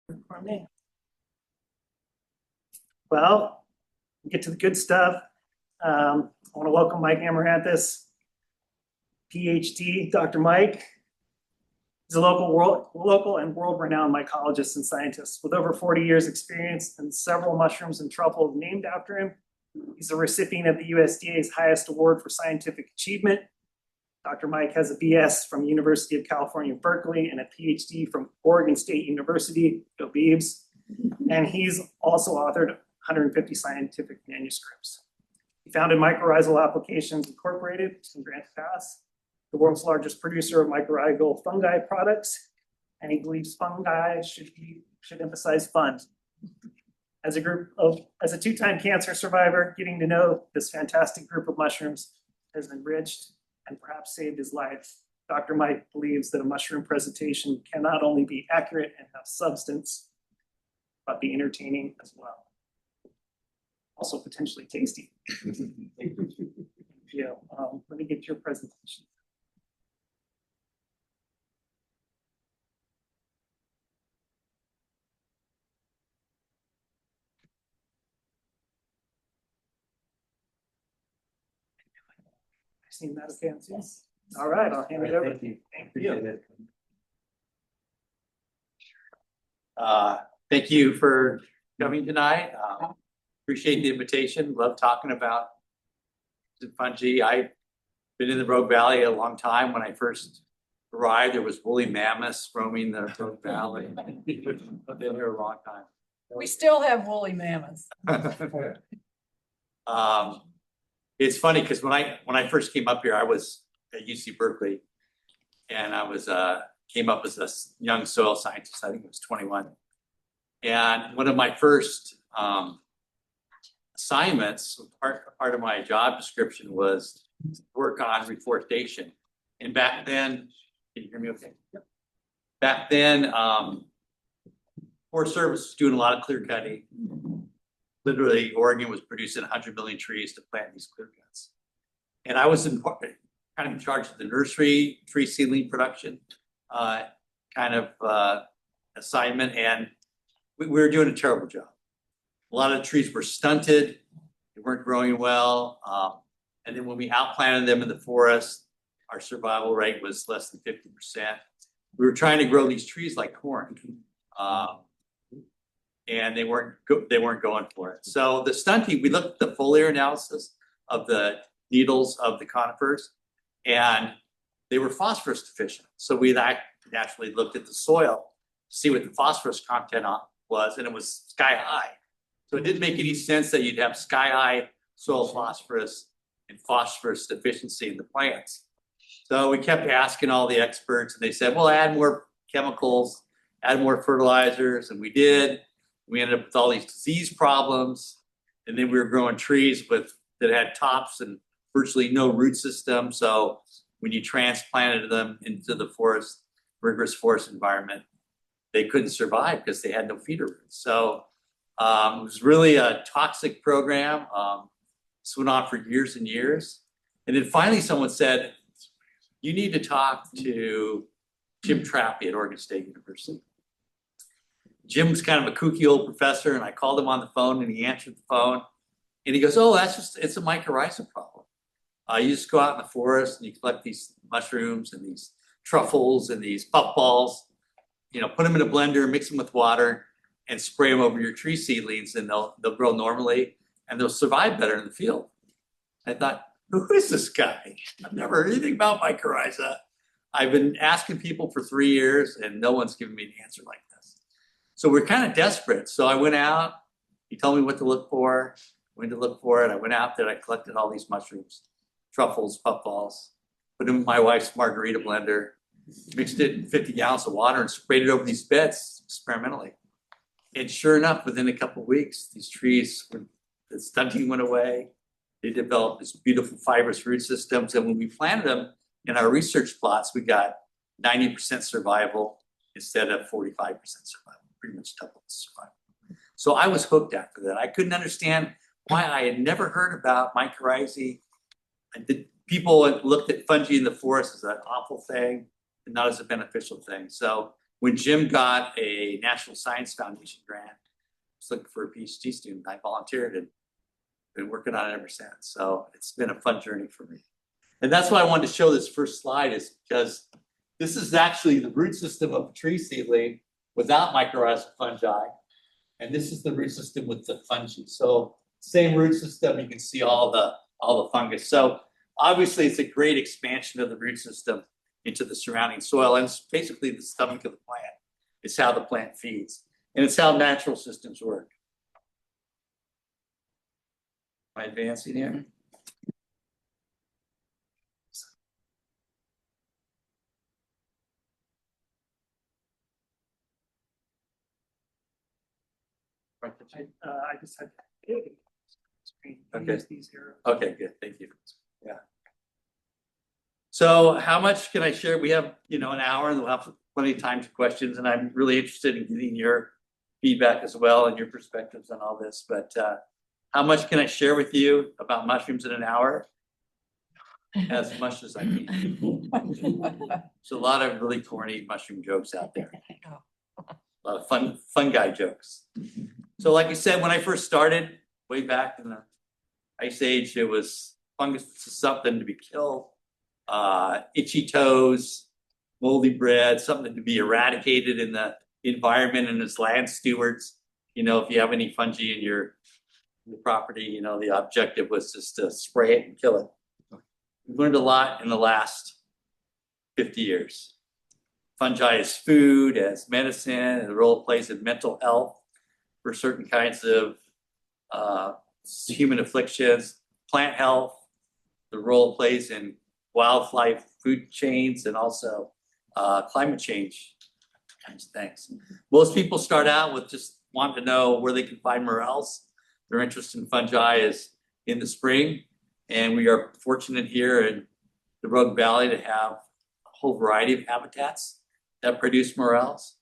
For me. Well, we'll get to the good stuff. I want to welcome Mike Amaranthus, PhD, Dr. Mike. He's a local and world-renowned mycologist and scientist with over 40 years experience and several mushrooms and truffles named after him. He's a recipient of the USDA's highest award for scientific achievement. Dr. Mike has a BS from University of California, Berkeley, and a PhD from Oregon State University, go Beavs. And he's also authored 150 scientific manuscripts. He founded Mycorrhizal Applications Incorporated in Grant Pass, the world's largest producer of mycorrhizal fungi products, and he believes fungi should emphasize fun. As a two-time cancer survivor, getting to know this fantastic group of mushrooms has enriched and perhaps saved his life. Dr. Mike believes that a mushroom presentation can not only be accurate and have substance, but be entertaining as well. Also potentially tasty. Yeah, let me get your presentation. Seen that again, yes. All right, I'll hand it over. Thank you. Thank Appreciate you. it. Thank you for coming tonight. Appreciate the invitation. Love talking about fungi. I've been in the Rogue Valley a long time. When I first arrived, there was woolly mammoths roaming the Rogue Valley. I've been here a long time. We still have woolly mammoths. It's funny because when I first came up here, I was at UC Berkeley, and I was came up as a young soil scientist. I think it was 21, and one of my first assignments, part of my job description, was work on reforestation. And back then, can you hear me okay? Yep. Back then, Forest Service was doing a lot of clear cutting. Literally, Oregon was producing 100 million trees to plant these clear cuts. And I was kind of in charge of the nursery tree seedling production assignment, and we were doing a terrible job. A lot of the trees were stunted, they weren't growing well. And then when we outplanted them in the forest, our survival rate was less than 50%. We were trying to grow these trees like corn. And they weren't going for it. So the stunting, we looked at the foliar analysis of the needles of the conifers, and they were phosphorus deficient. So we naturally looked at the soil to see what the phosphorus content was, and it was sky high. So it didn't make any sense that you'd have sky high soil phosphorus and phosphorus deficiency in the plants. So we kept asking all the experts, and they said, well, add more chemicals, add more fertilizers, and we did. We ended up with all these disease problems, and then we were growing trees that had tops and virtually no root system. So when you transplanted them into the rigorous forest environment, they couldn't survive because they had no feeder roots. So it was really a toxic program. This went on for years and years. And then finally someone said, you need to talk to Jim Trappy at Oregon State University. Jim was kind of a kooky old professor, and I called him on the phone, and he answered the phone, and he goes, oh, it's a mycorrhizal problem. You just go out in the forest and you collect these mushrooms and these truffles and these puffballs, put them in a blender, mix them with water, and spray them over your tree seedlings, and they'll grow normally, and they'll survive better in the field. I thought, who is this guy? I've never heard anything about mycorrhiza. I've been asking people for 3 years, and no one's given me an answer like this. So we're kind of desperate. So I went out, he told me what to look for, when to look for it. I went out there, I collected all these mushrooms, truffles, puffballs, put them in my wife's margarita blender, mixed it in 50 gallons of water, and sprayed it over these beds experimentally. And sure enough, within a couple of weeks, these trees, the stunting went away. They developed this beautiful fibrous root systems. And when we planted them in our research plots, we got 90% survival instead of 45% survival, pretty much double the survival. So I was hooked after that. I couldn't understand why I had never heard about mycorrhizae. People looked at fungi in the forest as an awful thing and not as a beneficial thing. So when Jim got a National Science Foundation grant, I was looking for a PhD student. I volunteered and been working on it ever since. So it's been a fun journey for me. And that's why I wanted to show this first slide, is because this is actually the root system of a tree seedling without mycorrhizal fungi. And this is the root system with the fungi. So same root system, you can see all the fungus. So obviously it's a great expansion of the root system into the surrounding soil. And it's basically the stomach of the plant. It's how the plant feeds. And it's how natural systems work. Am I advancing here? I just had screen. Okay. Use these arrows. Okay, good, thank you. Yeah. So how much can I share? We have, an hour, and we'll have plenty of time for questions, and I'm really interested in getting your feedback as well and your perspectives on all this. But how much can I share with you about mushrooms in an hour? As much as I can. There's a lot of really corny mushroom jokes out there. A lot of fungi jokes. So like I said, when I first started, way back in the Ice Age, it was fungus was something to be killed, itchy toes, moldy bread, something to be eradicated in the environment, and as land stewards, if you have any fungi in your property, the objective was just to spray it and kill it. We've learned a lot in the last 50 years. Fungi as food, as medicine, and the role it plays in mental health for certain kinds of human afflictions, plant health, the role it plays in wildlife food chains, and also climate change kinds of things. Most people start out with just wanting to know where they can find morels. Their interest in fungi is in the spring, and we are fortunate here in the Rogue Valley to have a whole variety of habitats that produce morels.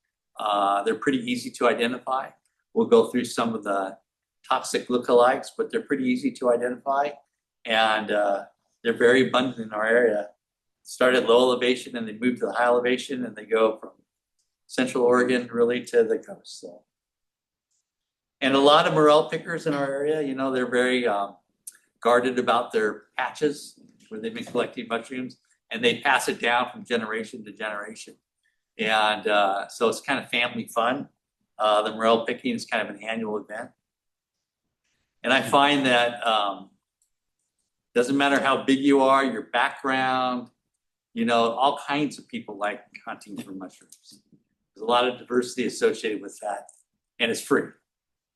They're pretty easy to identify. We'll go through some of the toxic lookalikes, but they're pretty easy to identify, and they're very abundant in our area. Start at low elevation and they move to the high elevation, and they go from Central Oregon really to the coast. So. And a lot of morel pickers in our area, they're very guarded about their patches where they've been collecting mushrooms, and they pass it down from generation to generation. And so it's kind of family fun. The morel picking is kind of an annual event. And I find that doesn't matter how big you are, your background, all kinds of people like hunting for mushrooms. There's a lot of diversity associated with that, and it's free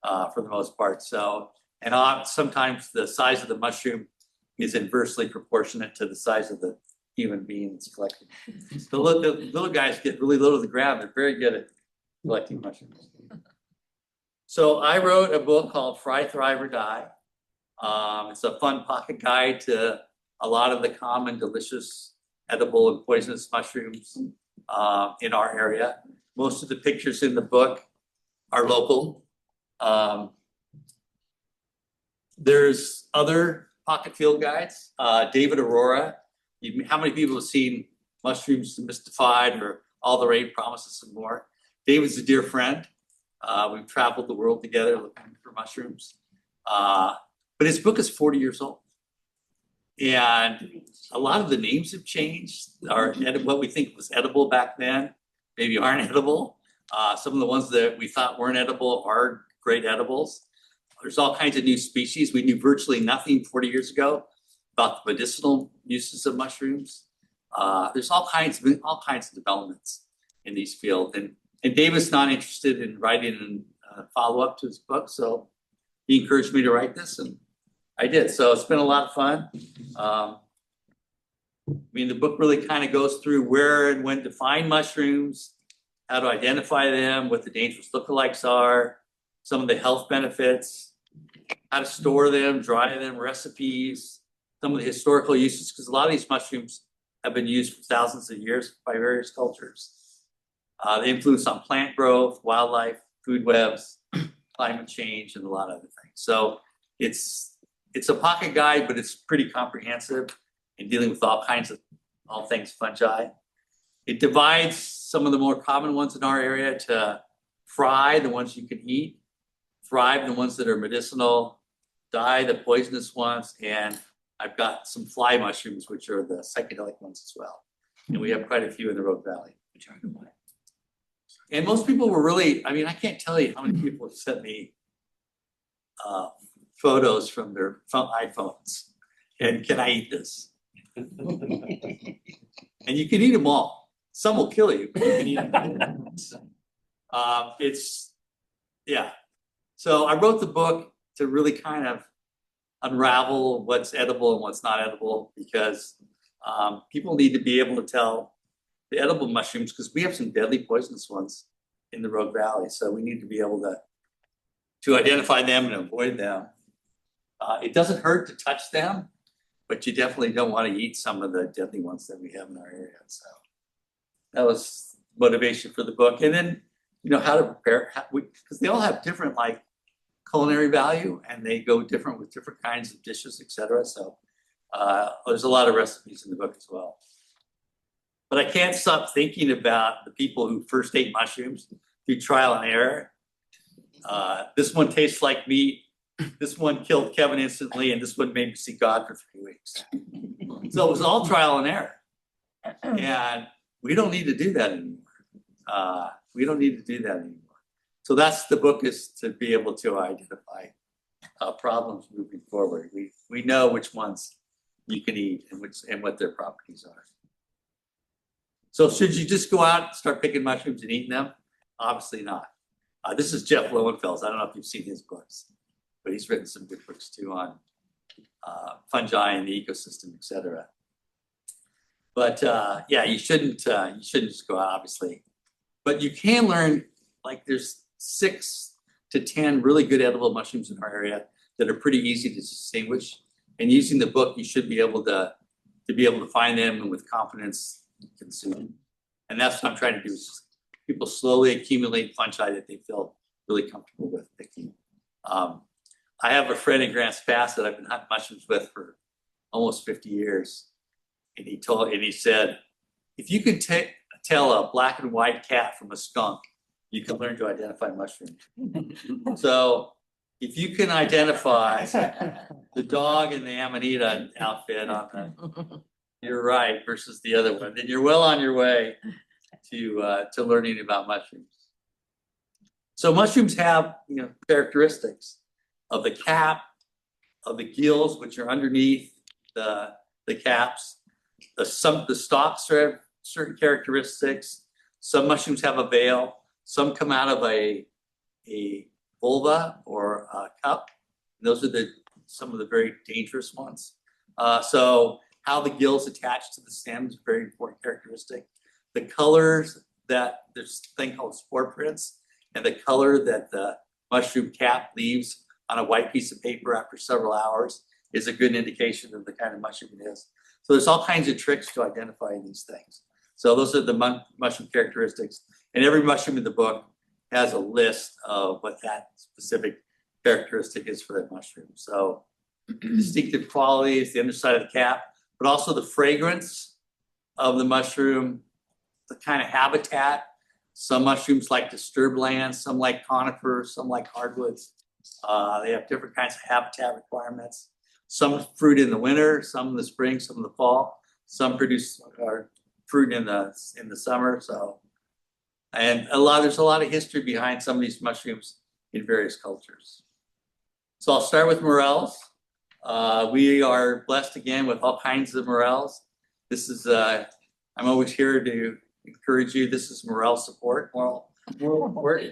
for the most part. So, and sometimes the size of the mushroom is inversely proportionate to the size of the human being that's collecting. The little guys get really low to the ground. They're very good at collecting mushrooms. So I wrote a book called Fry, Thrive, or Die. It's a fun pocket guide to a lot of the common, delicious, edible, and poisonous mushrooms in our area. Most of the pictures in the book are local. There's other pocket field guides. David Aurora. How many people have seen Mushrooms Demystified or All the Rain Promises and More? David's a dear friend. We've traveled the world together looking for mushrooms. But his book is 40 years old. And a lot of the names have changed. What we think was edible back then maybe aren't edible. Some of the ones that we thought weren't edible are great edibles. There's all kinds of new species. We knew virtually nothing 40 years ago about the medicinal uses of mushrooms. There's all kinds of developments in these fields. And David's not interested in writing a follow-up to his book, so he encouraged me to write this, and I did. So it's been a lot of fun. The book really kind of goes through where and when to find mushrooms, how to identify them, what the dangerous lookalikes are, some of the health benefits, how to store them, dry them, recipes, some of the historical uses, because a lot of these mushrooms have been used for thousands of years by various cultures. The influence on plant growth, wildlife, food webs, climate change, and a lot of other things. So it's a pocket guide, but it's pretty comprehensive in dealing with all things fungi. It divides some of the more common ones in our area to fry, the ones you can eat, thrive, the ones that are medicinal, die, the poisonous ones, and I've got some fly mushrooms, which are the psychedelic ones as well. And we have quite a few in the Rogue Valley. And most people were really, I mean, I can't tell you how many people have sent me photos from their iPhones. And can I eat this? And you can eat them all. Some will kill you, but you can eat them. Yeah. So I wrote the book to really kind of unravel what's edible and what's not edible, because people need to be able to tell the edible mushrooms, because we have some deadly poisonous ones in the Rogue Valley. So we need to be able to identify them and avoid them. It doesn't hurt to touch them, but you definitely don't want to eat some of the deadly ones that we have in our area. So that was motivation for the book. And then, you know, how to prepare, because they all have different like culinary value, and they go different with different kinds of dishes, etc. So there's a lot of recipes in the book as well. But I can't stop thinking about the people who first ate mushrooms through trial and error. This one tastes like meat. This one killed Kevin instantly, and this one made me see God for 3 weeks. So it was all trial and error. And we don't need to do that anymore. We don't need to do that anymore. So that's the book, is to be able to identify problems moving forward. We know which ones you can eat and what their properties are. So should you just go out and start picking mushrooms and eating them? Obviously not. This is Jeff Lowenfels. I don't know if you've seen his books, but he's written some good books too on fungi and the ecosystem, etc. But yeah, you shouldn't just go out, obviously. But you can learn, like there's 6 to 10 really good edible mushrooms in our area that are pretty easy to distinguish. And using the book, you should be able to find them and with confidence consume. And that's what I'm trying to do, is people slowly accumulate fungi that they feel really comfortable with picking. I have a friend in Grants Pass that I've been hunting mushrooms with for almost 50 years. And he said, if you could tell a black and white cat from a skunk, you can learn to identify mushrooms. So if you can identify the dog in the Amanita outfit on you're right, versus the other one, then you're well on your way to learning about mushrooms. So mushrooms have, you know, characteristics of the cap, of the gills, which are underneath the caps. The stalks have certain characteristics. Some mushrooms have a veil. Some come out of a vulva or a cup. And those are some of the very dangerous ones. So how the gills attach to the stem is a very important characteristic. The colors there's a thing called spore prints, and the color that the mushroom cap leaves on a white piece of paper after several hours is a good indication of the kind of mushroom it is. So there's all kinds of tricks to identifying these things. So those are the mushroom characteristics. And every mushroom in the book has a list of what that specific characteristic is for that mushroom. So distinctive qualities, the underside of the cap, but also the fragrance of the mushroom, the kind of habitat. Some mushrooms like disturbed lands, some like conifers, some like hardwoods. They have different kinds of habitat requirements. Some fruit in the winter, some in the spring, some in the fall. Some produce fruit in the summer. So, and there's a lot of history behind some of these mushrooms in various cultures. So I'll start with morels. We are blessed again with all kinds of morels. This is I'm always here to encourage you. This is morel support. Morel support.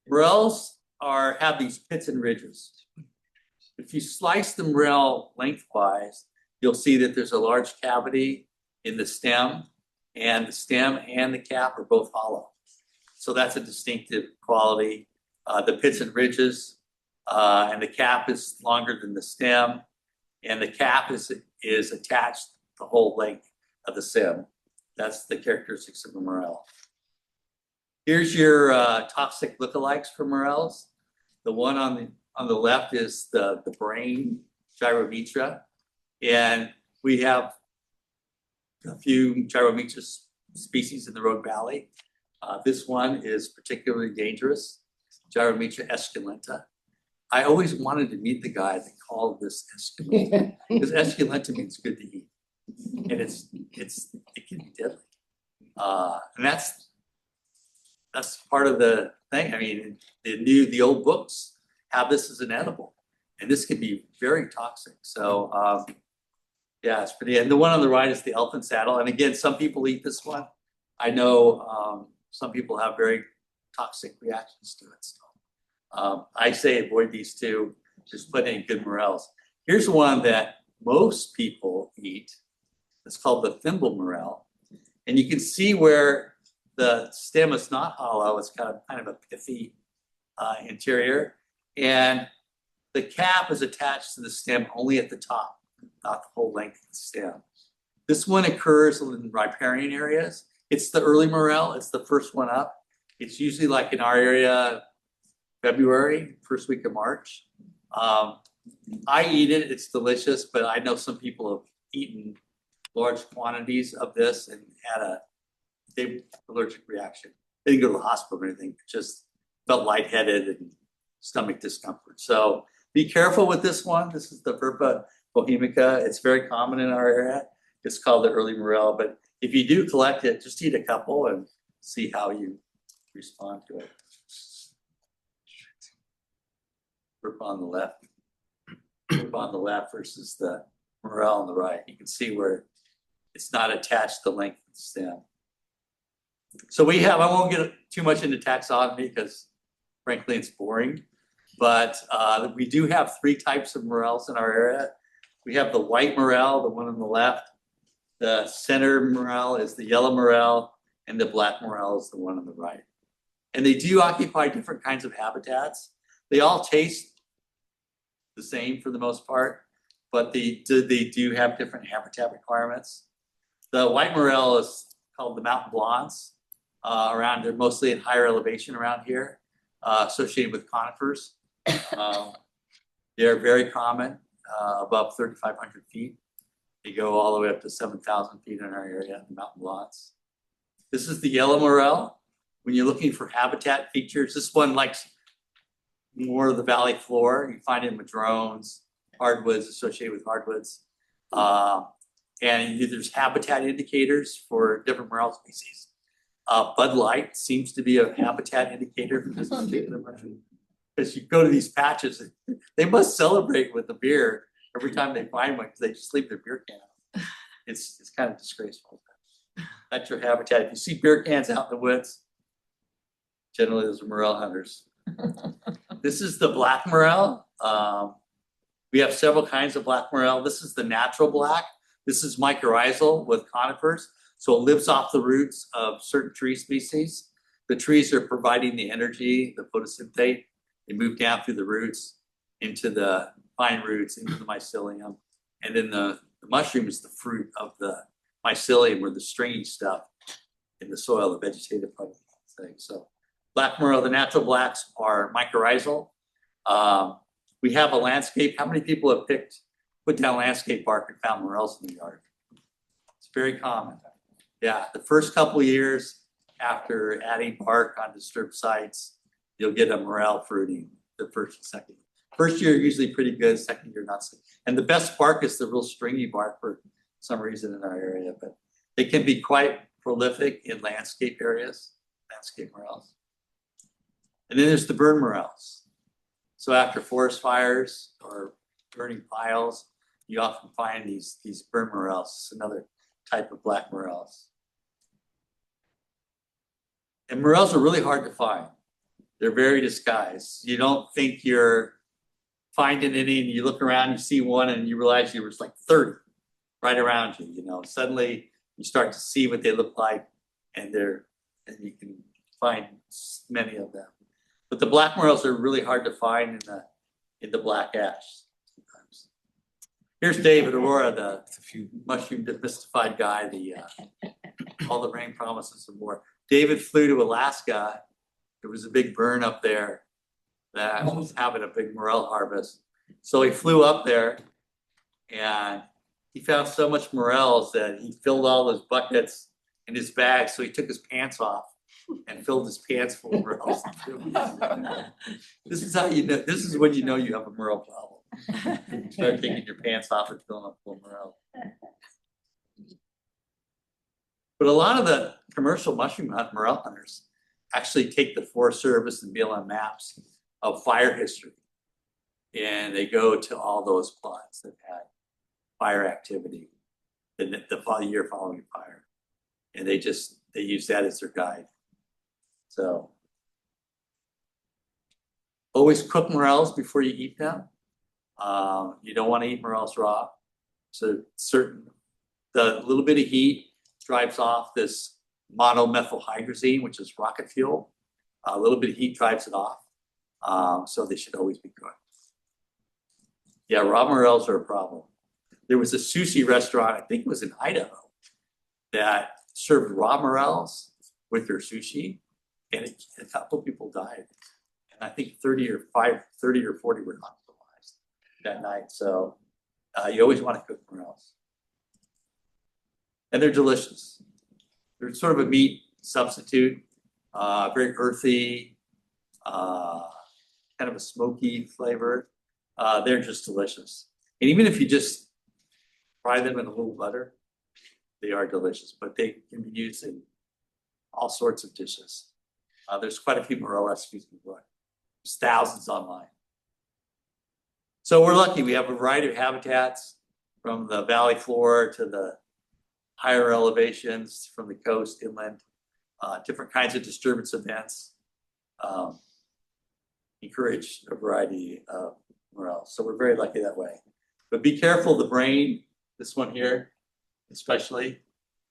Morels have these pits and ridges. If you slice the morel lengthwise, you'll see that there's a large cavity in the stem, and the stem and the cap are both hollow. So that's a distinctive quality. The pits and ridges, and the cap is longer than the stem, and the cap is attached the whole length of the stem. That's the characteristics of a morel. Here's your toxic lookalikes for morels. The one on the left is the brain, Gyrometra. And We have a few Gyrometrus species in the Rogue Valley. This one is particularly dangerous, Gyrometra esculenta. I always wanted to meet the guy that called this esculenta, because esculenta means good to eat, and it can be deadly. And that's part of the thing. I mean, the old books have this as an edible, and this can be very toxic. So yeah, it's pretty. And the one on the right is the elephant saddle. And again, some people eat this one. I know some people have very toxic reactions to it. So I say avoid these two. Just put in good morels. Here's one that most people eat. It's called the thimble morel, and you can see where the stem is not hollow. It's got kind of a pithy interior, and the cap is attached to the stem only at the top, not the whole length of the stem. This one occurs in riparian areas. It's the early morel. It's the first one up. It's usually like in our area, February, first week of March. I eat it. It's delicious, but I know some people have eaten large quantities of this and had a allergic reaction. They didn't go to the hospital or anything, just felt lightheaded and stomach discomfort. So be careful with this one. This is the Verpa bohemica. It's very common in our area. It's called the early morel, but if you do collect it, just eat a couple and see how you respond to it. Verpa on the left. Verpa on the left versus the morel on the right. You can see where it's not attached to the length of the stem. So we have, I won't get too much into taxonomy because frankly it's boring, but we do have three types of morels in our area. We have the white morel, the one on the left. The center morel is the yellow morel, and the black morel is the one on the right. And they do occupy different kinds of habitats. They all taste the same for the most part, but they do have different habitat requirements. The white morel is called the mountain blondes. Around there, mostly at higher elevation around here, associated with conifers. They're very common, above 3,500 feet. They go all the way up to 7,000 feet in our area, the mountain blondes. This is the yellow morel. When you're looking for habitat features, this one likes more of the valley floor. You find it in madrones, hardwoods, associated with hardwoods. And there's habitat indicators for different morel species. Bud Light seems to be a habitat indicator for this particular mushroom. Because you go to these patches, they must celebrate with the beer every time they find one because they just leave their beer can out. It's kind of disgraceful. That's your habitat. If you see beer cans out in the woods, generally those are morel hunters. This is the black morel. We have several kinds of black morel. This is the natural black. This is mycorrhizal with conifers. So it lives off the roots of certain tree species. The trees are providing the energy, the photosynthate. They move down through the roots into the pine roots, into the mycelium. And then the mushroom is the fruit of the mycelium, or the stringy stuff in the soil, the vegetative part of the thing. So black morel, the natural blacks are mycorrhizal. We have a landscape. How many people have put down landscape bark and found morels in the yard? It's very common. Yeah, the first couple of years after adding bark on disturbed sites, you'll get a morel fruiting the first and second. First year usually pretty good, second year not so. And the best bark is the real stringy bark for some reason in our area, but they can be quite prolific in landscape areas, landscape morels. And then there's the burn morels. So after forest fires or burning piles, you often find these burn morels, another type of black morels. And morels are really hard to find. They're very disguised. You don't think you're finding any, and you look around, you see one, and you realize there was like 30 right around you. You know, suddenly you start to see what they look like, and you can find many of them. But the black morels are really hard to find in the black ash sometimes. Here's David Aurora, the mushroom demystified guy, all the rain promises and more. David flew to Alaska. There was a big burn up there that was having a big morel harvest. So he flew up there and he found so much morels that he filled all those buckets in his bag. So he took his pants off and filled his pants full of morels. This is how you know. This is when you know you have a morel problem. Start taking your pants off and filling up full of morels. But a lot of the commercial mushroom morel hunters actually take the Forest Service and BLM maps of fire history. And they go to all those plots that had fire activity the year following fire. And they use that as their guide. So always cook morels before you eat them. You don't want to eat morels raw. So the little bit of heat drives off this monomethylhydrazine, which is rocket fuel. A little bit of heat drives it off. So they should always be cooked. Yeah, raw morels are a problem. There was a sushi restaurant, I think it was in Idaho, that served raw morels with their sushi, and a couple of people died. And I think 30 or 40 were hospitalized that night. So you always want to cook morels. And they're delicious. They're sort of a meat substitute, very earthy, kind of a smoky flavor. They're just delicious. And even if you just fry them in a little butter, they are delicious, but they can be used in all sorts of dishes. There's quite a few morel recipes in the book. There's thousands online. So we're lucky. We have a variety of habitats from the valley floor to the higher elevations, from the coast, inland, different kinds of disturbance events. Encourage a variety of morels. So we're very lucky that way. But be careful, the brain, this one here, especially,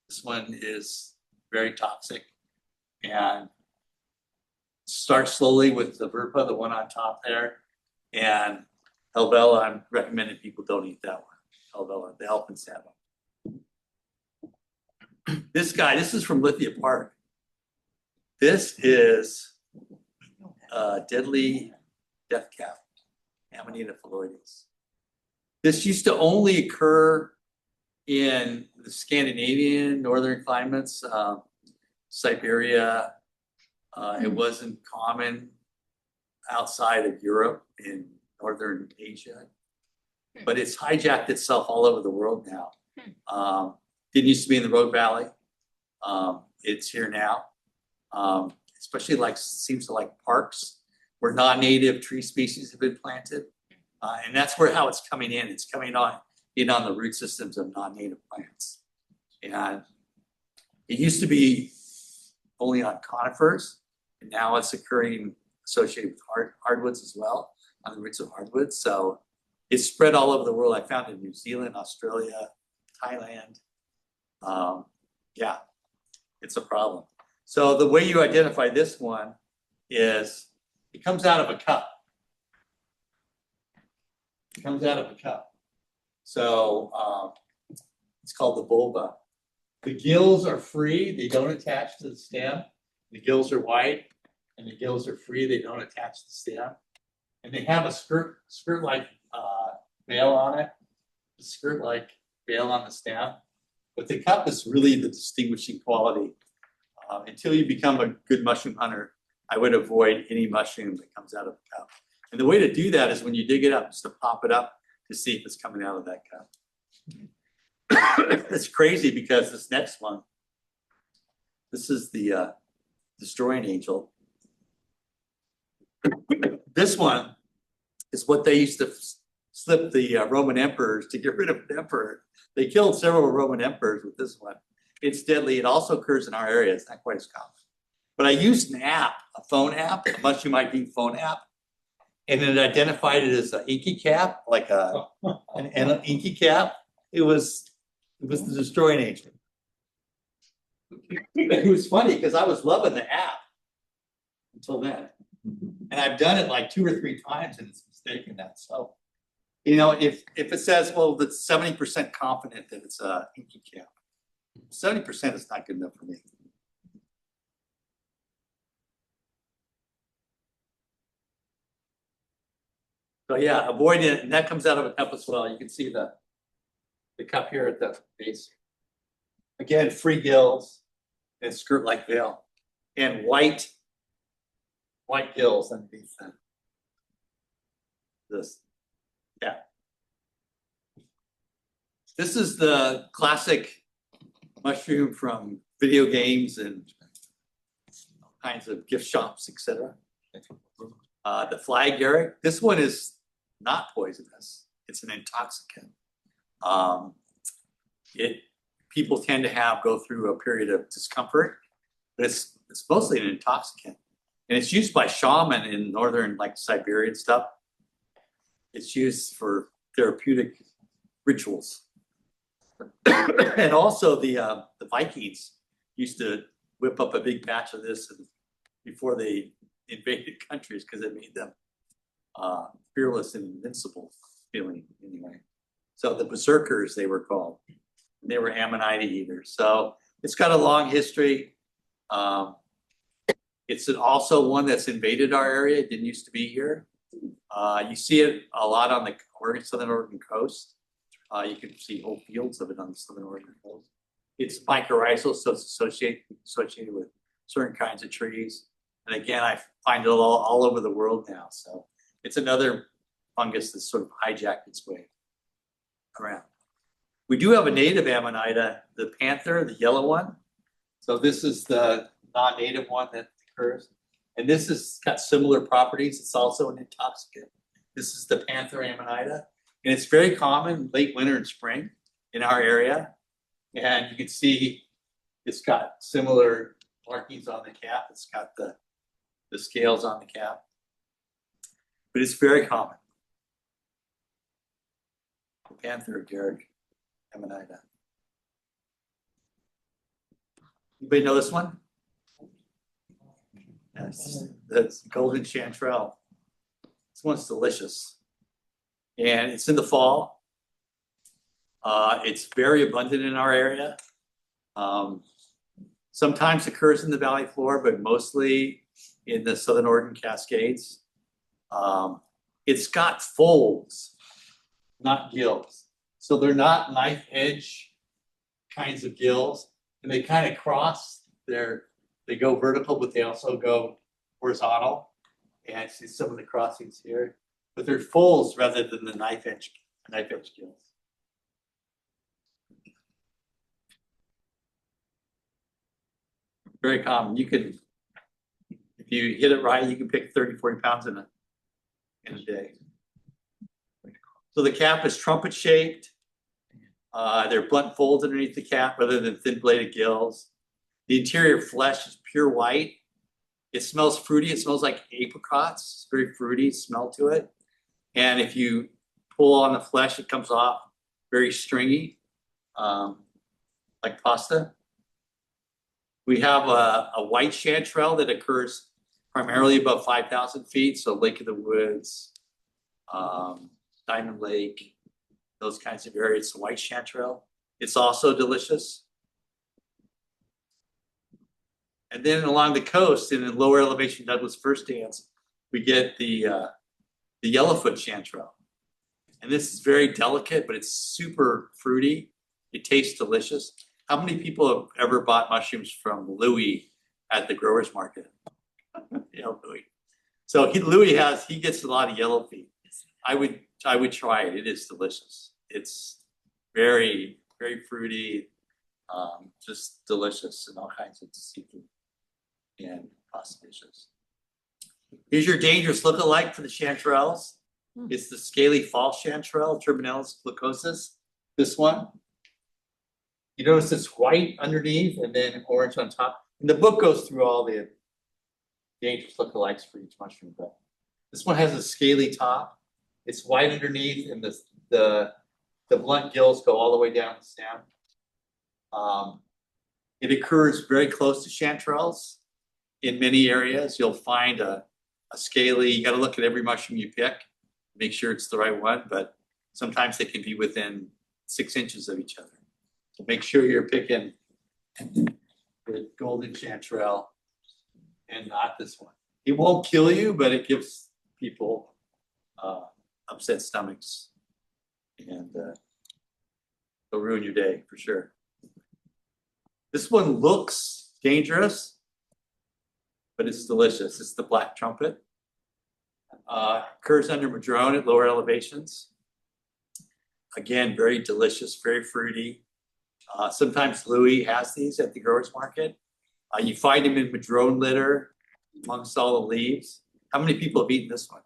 this one is very toxic. And start slowly with the verpa, the one on top there. And Helvella, I'm recommending people don't eat that one. Helvella, the elephants have them. This guy, this is from Lithia Park. This is a deadly death cap, Amanita phalloides. This used to only occur in the Scandinavian northern climates, Siberia. It wasn't common outside of Europe in northern Asia, but it's hijacked itself all over the world now. Didn't used to be in the Rogue Valley. It's here now, especially seems to like parks where non-native tree species have been planted. And that's how it's coming in. It's coming on the root systems of non-native plants. And it used to be only on conifers, and now it's occurring associated with hardwoods as well, on the roots of hardwoods. So it's spread all over the world. I found it in New Zealand, Australia, Thailand. Yeah, it's a problem. So the way you identify this one is it comes out of a cup. It comes out of a cup. So it's called the bulba. The gills are free. They don't attach to the stem. The gills are white, and the gills are free. They don't attach to the stem. And they have a skirt-like veil on it, a skirt-like veil on the stem. But the cup is really the distinguishing quality. Until you become a good mushroom hunter, I would avoid any mushroom that comes out of the cup. And the way to do that is when you dig it up, just to pop it up to see if it's coming out of that cup. It's crazy because this next one, this is the destroying angel. This one is what they used to slip the Roman emperors to get rid of an emperor. They killed several Roman emperors with this one. It's deadly. It also occurs in our area. It's not quite as common. But I used an app, a phone app, a mushroom ID phone app, and it identified it as an inky cap, like an inky cap. It was the destroying agent. It was funny because I was loving the app until then. And I've done it like 2 or 3 times and it's mistaken that. So, if it says, well, that's 70% confident that it's a inky cap, 70% is not good enough for me. So yeah, avoid it, and that comes out of a cup as well. You can see the the cup here at the base. Again, free gills and skirt-like veil, and white gills underneath them. This, yeah. This is the classic mushroom from video games and all kinds of gift shops, etc. The fly agaric. This one is not poisonous. It's an intoxicant. People tend to go through a period of discomfort, but it's mostly an intoxicant, and it's used by shaman in northern, like Siberian stuff. It's used for therapeutic rituals, and also the Vikings used to whip up a big batch of this before they invaded countries because it made them fearless and invincible feeling anyway. So the berserkers, they were called. They were Ammonite eaters. So it's got a long history. It's also one that's invaded our area. It didn't used to be here. You see it a lot on the southern Oregon coast. You can see whole fields of it on the southern Oregon coast. It's mycorrhizal, so it's associated with certain kinds of trees. And again, I find it all over the world now. So it's another fungus that's sort of hijacked its way around. We do have a native Amanita, the panther, the yellow one. So this is the non-native one that occurs. And this has got similar properties. It's also an intoxicant. This is the panther Amanita. And it's very common late winter and spring in our area. And you can see it's got similar markings on the cap. It's got the scales on the cap. But it's very common. The panther agaric Amanita. Anybody know this one? Yes, that's golden chanterelle. This one's delicious. And it's in the fall. It's very abundant in our area. Sometimes occurs in the valley floor, but mostly in the southern Oregon Cascades. It's got folds, not gills. So they're not knife edge kinds of gills, and they kind of cross they go vertical, but they also go horizontal. And I see some of the crossings here, but they're folds rather than the knife edge gills. Very common. You can, if you hit it right, you can pick 30, 40 pounds in a day. So the cap is trumpet shaped. They're blunt folds underneath the cap rather than thin bladed gills. The interior flesh is pure white. It smells fruity. It smells like apricots. It's very fruity smell to it. And if you pull on the flesh, it comes off very stringy, like pasta. We have a white chanterelle that occurs primarily above 5,000 feet. So Lake of the Woods, Diamond Lake, those kinds of areas. It's a white chanterelle. It's also delicious. And then along the coast in the lower elevation Douglas fir stands, we get the yellowfoot chanterelle. And this is very delicate, but it's super fruity. It tastes delicious. How many people have ever bought mushrooms from Louis at the growers market? You know, Louis. So he gets a lot of yellow feet. I would try it. It is delicious. It's very, very fruity, just delicious and all kinds of seafood and pasta dishes. Here's your dangerous look-alike for the chanterelles. It's the scaly false chanterelle, Turbinellus glucosus. This one. You notice it's white underneath and then orange on top. And the book goes through all the dangerous look-alikes for each mushroom. But this one has a scaly top. It's white underneath, and the blunt gills go all the way down the stem. It occurs very close to chanterelles. In many areas, you'll find a scaly. You got to look at every mushroom you pick, make sure it's the right one. But sometimes they can be within 6 inches of each other. So make sure you're picking the golden chanterelle and not this one. It won't kill you, but it gives people upset stomachs. And It'll ruin your day for sure. This one looks dangerous, but it's delicious. It's the black trumpet. Occurs under madrone at lower elevations. Again, very delicious, very fruity. Sometimes Louis has these at the growers market. You find them in madrone litter amongst all the leaves. How many people have eaten this one?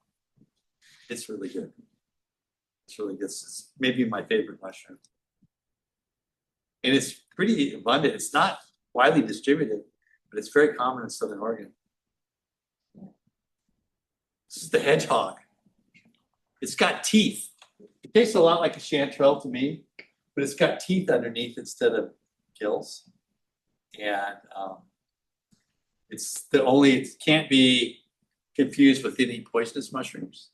It's really good. It's really good. It's maybe my favorite mushroom. And it's pretty abundant. It's not widely distributed, but it's very common in Southern Oregon. This is the hedgehog. It's got teeth. It tastes a lot like a chanterelle to me, but it's got teeth underneath instead of gills. And it can't be confused with any poisonous mushrooms.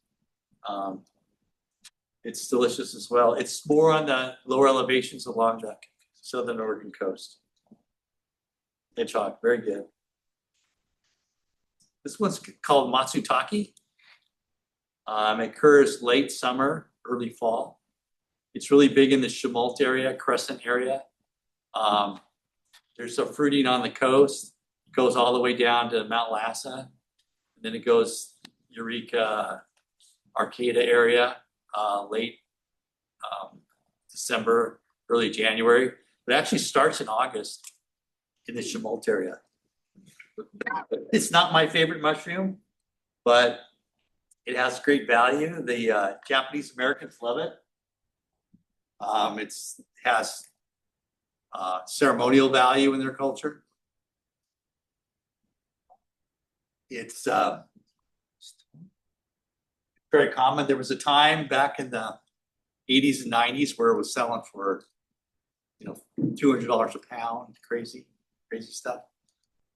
It's delicious as well. It's more on the lower elevations along the Southern Oregon coast. Hedgehog, very good. This one's called Matsutake. It occurs late summer, early fall. It's really big in the Chemult area, Crescent area. There's some fruiting on the coast. It goes all the way down to Mount Lassa. And then it goes Eureka, Arcata area, late December, early January. It actually starts in August in the Chemult area. It's not my favorite mushroom, but it has great value. The Japanese Americans love it. It has ceremonial value in their culture. It's very common. There was a time back in the 80s and 90s where it was selling for, $200 a pound. Crazy stuff.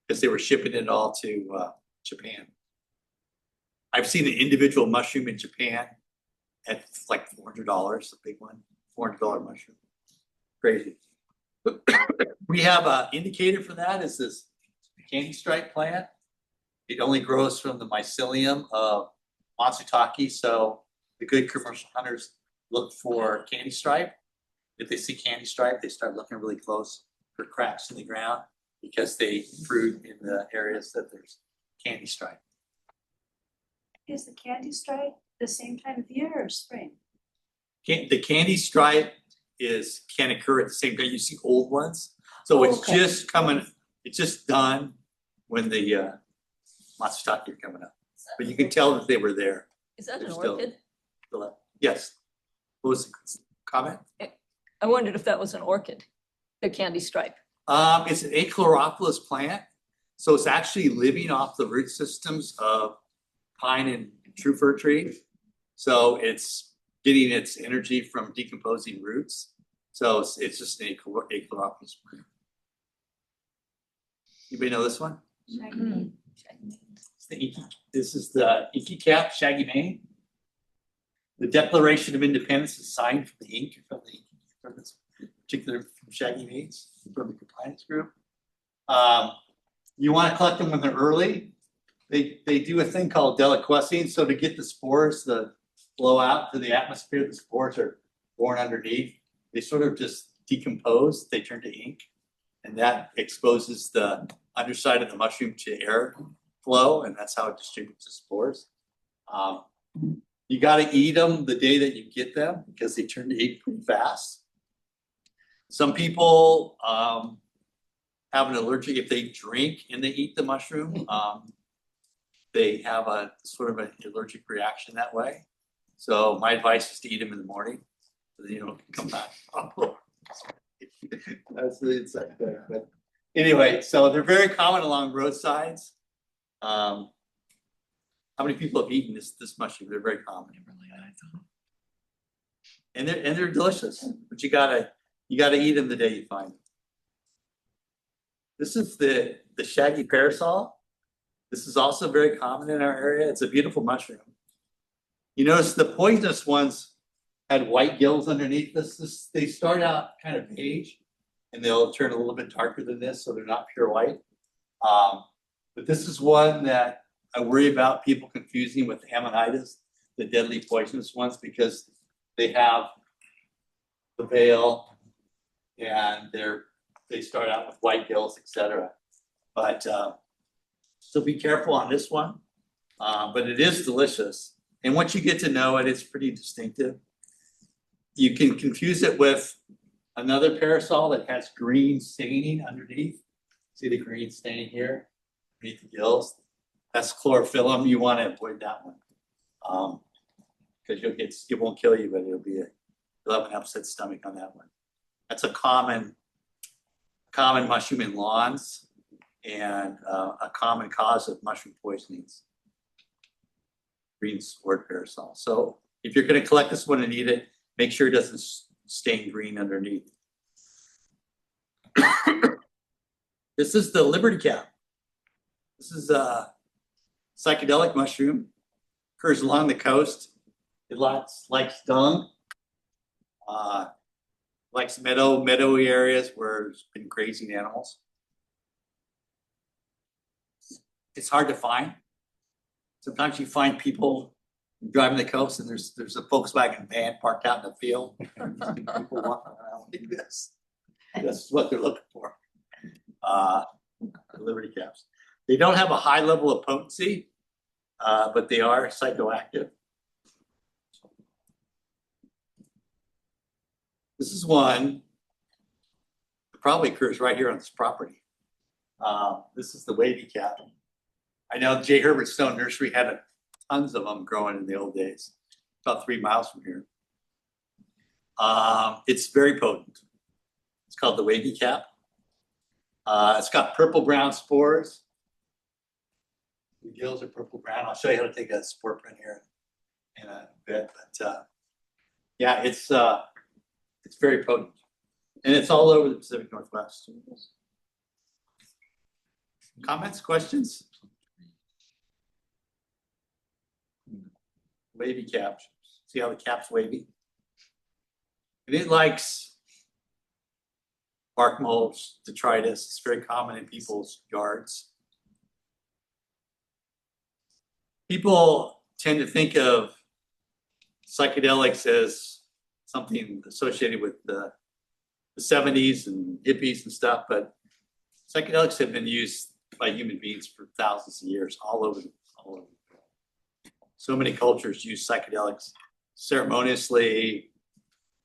Because they were shipping it all to Japan. I've seen an individual mushroom in Japan at like $400, a big one, $400 mushroom. Crazy. We have an indicator for that is this candy stripe plant. It only grows from the mycelium of Matsutake, so the good commercial hunters look for candy stripe. If they see candy stripe, they start looking really close for cracks in the ground because they fruit in the areas that there's candy stripe. Is the candy stripe the same time of year or spring? The candy stripe can occur at the same time. You see old ones, so it's Okay. just coming. It's just done when the Matsutake are coming up, but you can tell that they were there. Is that They're an still- orchid? Yes. What was the comment? I wondered if that was an orchid, the candy stripe. It's an achlorophyllous plant, so it's actually living off the root systems of pine and true fir tree. So it's getting its energy from decomposing roots. So it's just an achlorophyllous plant. Anybody know this one? Shaggy. This is the inky cap, shaggy mane. The Declaration of Independence is signed from the ink from this particular shaggy manes from the compliance group. You want to collect them when they're early. They do a thing called deliquescing. So to get the spores to blow out to the atmosphere, the spores are born underneath. They sort of just decompose. They turn to ink, and that exposes the underside of the mushroom to air flow, and that's how it distributes the spores. You got to eat them the day that you get them because they turn to ink pretty fast. Some people have an allergic if they drink and they eat the mushroom. They have a sort of an allergic reaction that way. So my advice is to eat them in the morning, so then you don't come back. That's the insight there. But anyway, so they're very common along roadsides. How many people have eaten this mushroom? They're very common. And they're delicious, but you gotta eat them the day you find them. This is the shaggy parasol. This is also very common in our area. It's a beautiful mushroom. You notice the poisonous ones had white gills underneath this. They start out kind of beige, and they'll turn a little bit darker than this, so they're not pure white. But this is one that I worry about people confusing with Amaranthus, the deadly poisonous ones, because they have the veil and they start out with white gills, etc. But so be careful on this one. But it is delicious. And once you get to know it, it's pretty distinctive. You can confuse it with another parasol that has green staining underneath. See the green stain here underneath the gills? That's chlorophyllum. You want to avoid that one. Because it won't kill you, but you'll have an upset stomach on that one. That's a common mushroom in lawns and a common cause of mushroom poisonings. Green sword parasol. So if you're going to collect this one and eat it, make sure it doesn't stain green underneath. This is the Liberty cap. This is a psychedelic mushroom. Occurs along the coast. It likes dung. Likes meadowy areas where there's been grazing animals. It's hard to find. Sometimes you find people driving the coast and there's a Volkswagen van parked out in the field. People walking around like this. That's what they're looking for. The Liberty caps. They don't have a high level of potency, but they are psychoactive. This is one that probably occurs right here on this property. This is the wavy cap. I know J. Herbert Stone Nursery had tons of them growing in the old days, about 3 miles from here. It's very potent. It's called the wavy cap. It's got purple-brown spores. The gills are purple-brown. I'll show you how to take a spore print here in a bit. But yeah, it's very potent. And it's all over the Pacific Northwest. Comments, questions? Wavy cap. See how the cap's wavy? And it likes bark molds, detritus. It's very common in people's yards. People tend to think of psychedelics as something associated with the 70s and hippies and stuff, but psychedelics have been used by human beings for thousands of years, all over the world. So many cultures use psychedelics ceremoniously,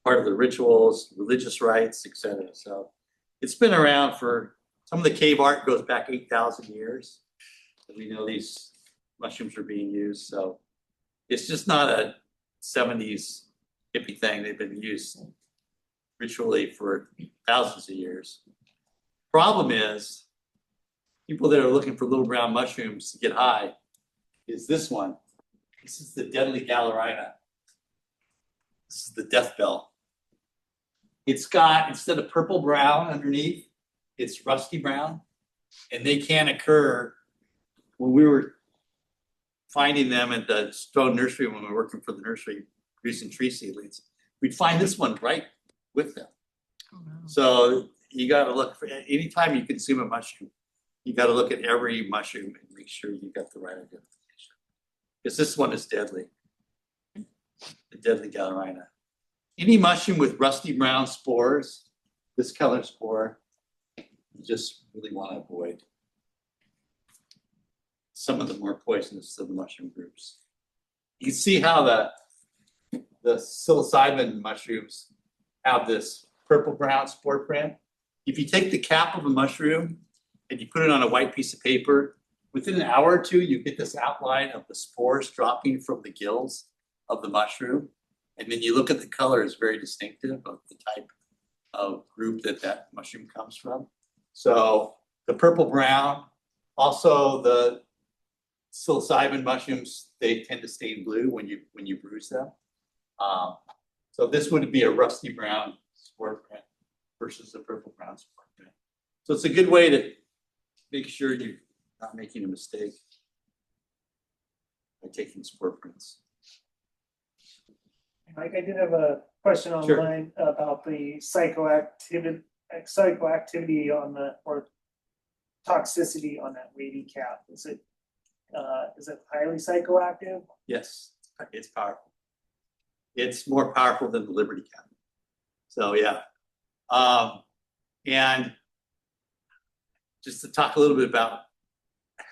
part of the rituals, religious rites, etc. So it's been around for, some of the cave art goes back 8,000 years. We know these mushrooms are being used. So it's just not a 70s hippie thing. They've been used ritually for thousands of years. Problem is, people that are looking for little brown mushrooms to get high is this one. This is the deadly Galerina. This is the death bell. It's got, instead of purple brown underneath, it's rusty brown. And they can occur, when we were finding them at the Stone Nursery, when we were working for the nursery, producing tree seedlings, we'd find this one right with them. Oh, no. So you got to look for, anytime you consume a mushroom, you got to look at every mushroom and make sure you got the right identification. Because this one is deadly. The deadly Galerina. Any mushroom with rusty brown spores, this color spore, you just really want to avoid. Some of the more poisonous of the mushroom groups. You can see how the psilocybin mushrooms have this purple brown spore print. If you take the cap of a mushroom and you put it on a white piece of paper, within an hour or two, you get this outline of the spores dropping from the gills of the mushroom. And then you look at the color, it's very distinctive of the type of group that mushroom comes from. So the purple brown, also the psilocybin mushrooms, they tend to stain blue when you bruise them. So this would be a rusty brown spore print versus a purple brown spore print. So it's a good way to make sure you're not making a mistake by taking spore prints. Mike, I did have a question Sure. online about the psychoactivity on the, or toxicity on that wavy cap. Is it highly psychoactive? Yes, it's powerful. It's more powerful than the Liberty cap. So yeah, And just to talk a little bit about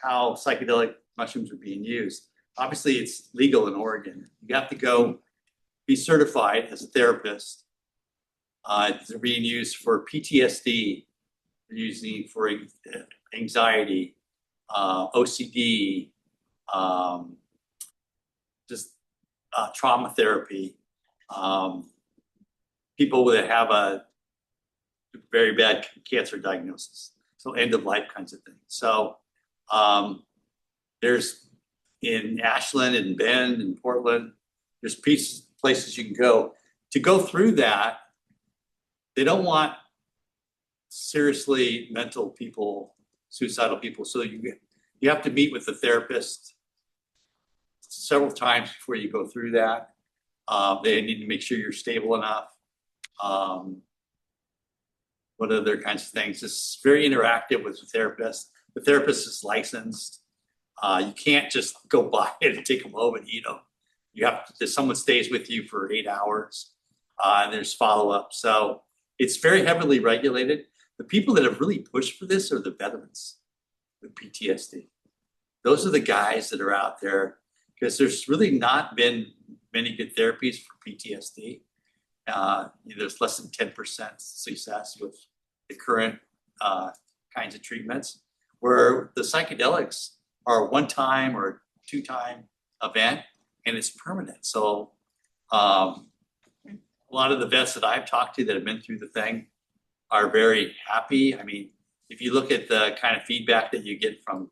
how psychedelic mushrooms are being used. Obviously, it's legal in Oregon. You have to go be certified as a therapist. They're being used for PTSD, they're using for anxiety, OCD, just trauma therapy. People that have a very bad cancer diagnosis, so end of life kinds of things. So there's in Ashland and Bend and Portland, there's places you can go. To go through that, they don't want seriously mental people, suicidal people. So you have to meet with the therapist several times before you go through that. They need to make sure you're stable enough. What other kinds of things? It's very interactive with the therapist. The therapist is licensed. You can't just go by it and take them home and eat them. You have to, someone stays with you for 8 hours, and there's follow-up. So it's very heavily regulated. The people that have really pushed for this are the veterans with PTSD. Those are the guys that are out there because there's really not been many good therapies for PTSD. There's less than 10% success with the current kinds of treatments, where the psychedelics are a one-time or two-time event, and it's permanent. So a lot of the vets that I've talked to that have been through the thing are very happy. I mean, if you look at the kind of feedback that you get from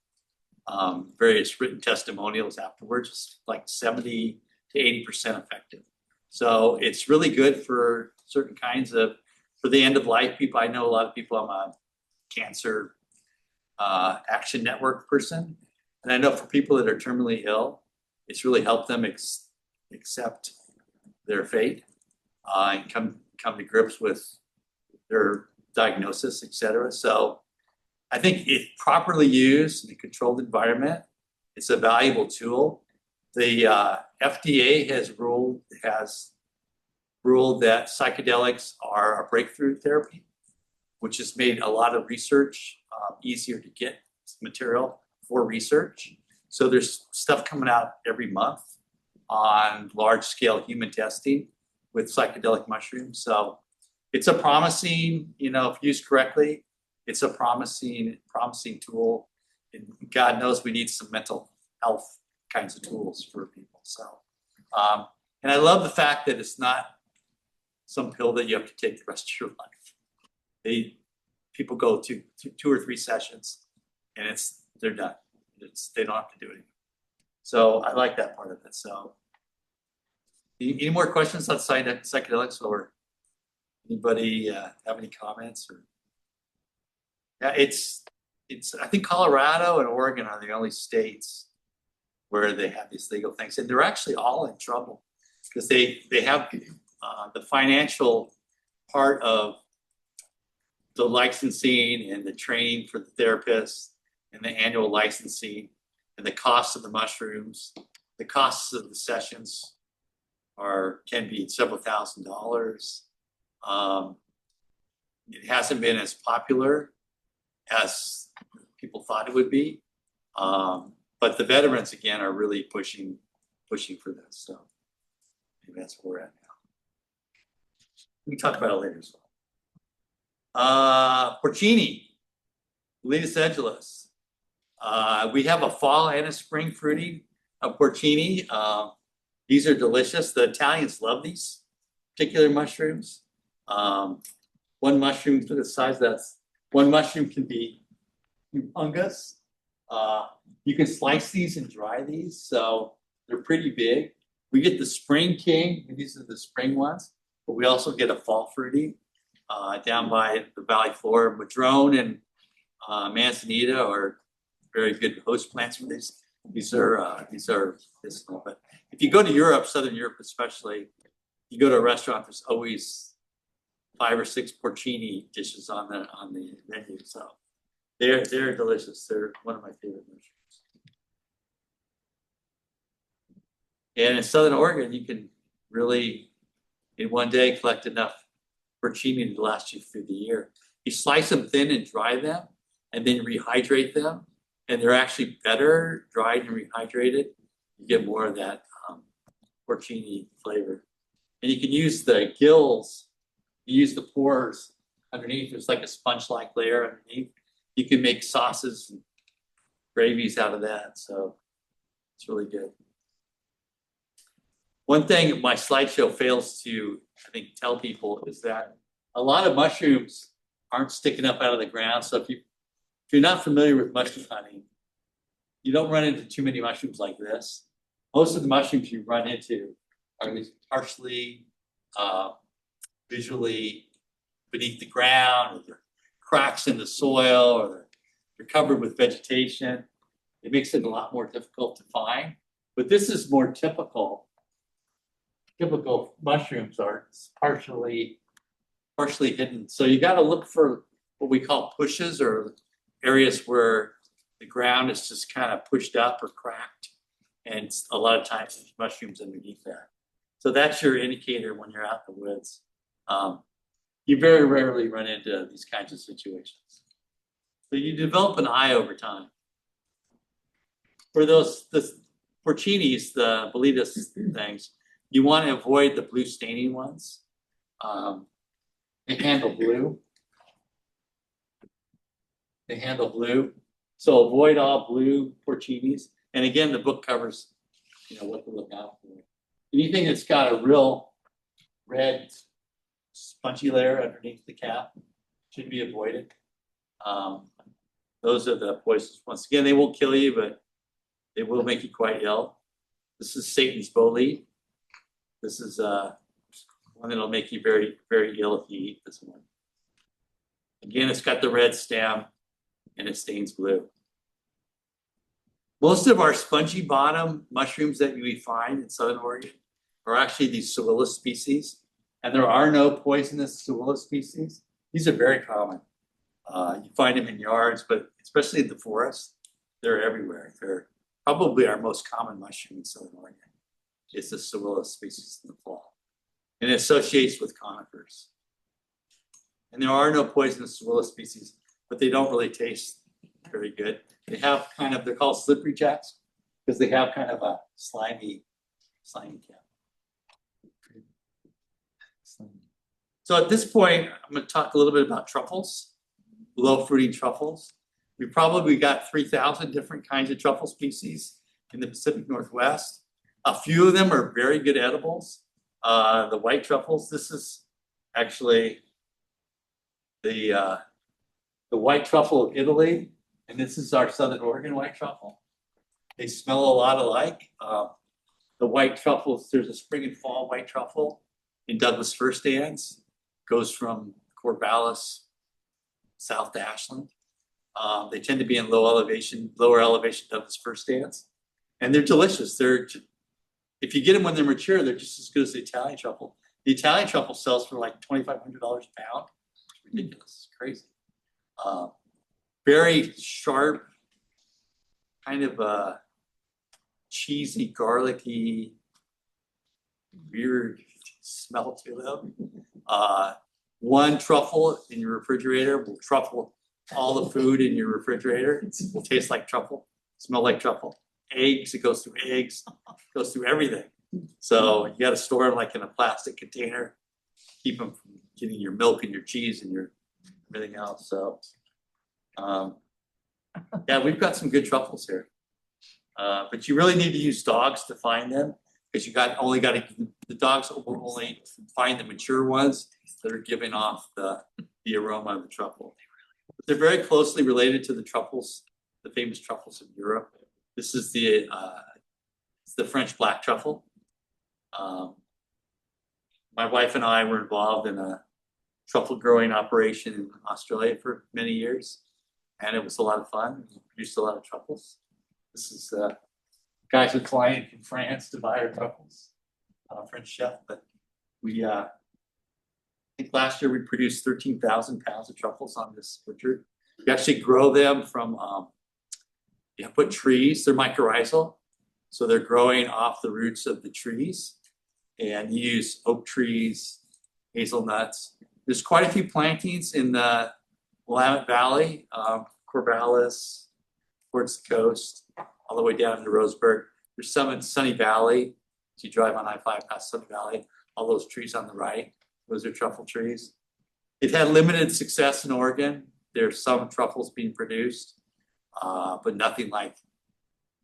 various written testimonials afterwards, it's like 70 to 80% effective. So it's really good for certain kinds of, for the end of life people. I know a lot of people, I'm a cancer action network person. And I know for people that are terminally ill, it's really helped them accept their fate and come to grips with their diagnosis, et cetera. So I think if properly used in a controlled environment, it's a valuable tool. The FDA has ruled that psychedelics are a breakthrough therapy, which has made a lot of research easier to get material for research. So there's stuff coming out every month on large scale human testing with psychedelic mushrooms. So it's a promising, if used correctly, it's a promising tool. And God knows we need some mental health kinds of tools for people. So, and I love the fact that it's not some pill that you have to take the rest of your life. People go to 2 or 3 sessions, and they're done. They don't have to do it anymore. So I like that part of it. So, any more questions on psychedelics, or anybody have any comments? Or yeah, it's. I think Colorado and Oregon are the only states where they have these legal things, and they're actually all in trouble because they have the financial part of the licensing and the training for the therapists and the annual licensing and the cost of the mushrooms. The costs of the sessions can be several $1,000s. It hasn't been as popular as people thought it would be. But the veterans, again, are really pushing for this. So maybe that's where we're at now. We can talk about it later as well. Porcini, Letus edulis. We have a fall and a spring fruiting of porcini. These are delicious. The Italians love these particular mushrooms. One mushroom for the size one mushroom can be humongous. You can slice these and dry these, so they're pretty big. We get the spring king, and these are the spring ones, but we also get a fall fruity down by the valley floor. Madrone and manzanita are very good host plants for these. These are medicinal. But if you go to Europe, Southern Europe especially, you go to a restaurant, there's always 5 or 6 porcini dishes on the menu. So they're delicious. They're one of my favorite mushrooms. And in Southern Oregon, you can really, in one day, collect enough porcini to last you through the year. You slice them thin and dry them, and then rehydrate them, and they're actually better dried and rehydrated. You get more of that porcini flavor. And you can use the gills, you use the pores underneath. There's like a sponge-like layer underneath. You can make sauces and gravies out of that, so it's really good. One thing my slideshow fails to, I think, tell people is that a lot of mushrooms aren't sticking up out of the ground. So if you're not familiar with mushroom hunting, you don't run into too many mushrooms like this. Most of the mushrooms you run into are partially visually beneath the ground, or they're cracks in the soil, or they're covered with vegetation. It makes it a lot more difficult to find. But this is more typical. Typical mushrooms are partially hidden. So you got to look for what we call pushes, or areas where the ground is just kind of pushed up or cracked. And a lot of times there's mushrooms underneath that. So that's your indicator when you're out in the woods. You very rarely run into these kinds of situations. So you develop an eye over time. For the porcinis, the Boletus things, you want to avoid the blue staining ones. They handle blue. So avoid all blue porcinis. And again, the book covers, what to look out for. Anything that's got a real red spongy layer underneath the cap should be avoided. Those are the poisons. Once again, they won't kill you, but they will make you quite ill. This is Satan's bolete. This is one that'll make you very, very ill if you eat this one. Again, it's got the red stem and it stains blue. Most of our spongy bottom mushrooms that we find in Southern Oregon are actually these Sewilla species. And there are no poisonous Sewilla species. These are very common. You find them in yards, but especially in the forest, they're everywhere. They're probably our most common mushroom in Southern Oregon. It's the Sewilla species in the fall. And it associates with conifers. And there are no poisonous Sewilla species, but they don't really taste very good. They have they're called slippery jacks because they have kind of a slimy cap. So at this point, I'm going to talk a little bit about truffles, low fruiting truffles. We probably got 3,000 different kinds of truffle species in the Pacific Northwest. A few of them are very good edibles. The white truffles, this is actually the white truffle of Italy, and this is our Southern Oregon white truffle. They smell a lot alike. The white truffles, there's a spring and fall white truffle in Douglas fir stands. Goes from Corvallis south to Ashland. They tend to be in lower elevation Douglas fir stands, and they're delicious. If you get them when they're mature, they're just as good as the Italian truffle. The Italian truffle sells for like $2,500 a pound. It's ridiculous. It's crazy. Very sharp, kind of cheesy, garlicky, weird smell to them. One truffle in your refrigerator will truffle all the food in your refrigerator. It will taste like truffle, smell like truffle. Eggs, it goes through eggs, goes through everything. So you got to store them like in a plastic container, keep them from getting your milk and your cheese and your everything else. So yeah, we've got some good truffles here. But you really need to use dogs to find them, because the dogs will only find the mature ones that are giving off the aroma of the truffle. But they're very closely related to the truffles, the famous truffles of Europe. This is the French black truffle. My wife and I were involved in a truffle growing operation in Australia for many years, and it was a lot of fun. We produced a lot of truffles. This is guys are flying from France to buy our truffles, French chef. But I think last year we produced 13,000 pounds of truffles on this orchard. We actually grow them from, put trees, they're mycorrhizal. So they're growing off the roots of the trees, and you use oak trees, hazelnuts, There's quite a few plantings in the Willamette Valley, Corvallis, towards the coast, all the way down to Roseburg. There's some in Sunny Valley. As you drive on I-5 past Sunny Valley, all those trees on the right, those are truffle trees. It had limited success in Oregon. There's some truffles being produced, but nothing like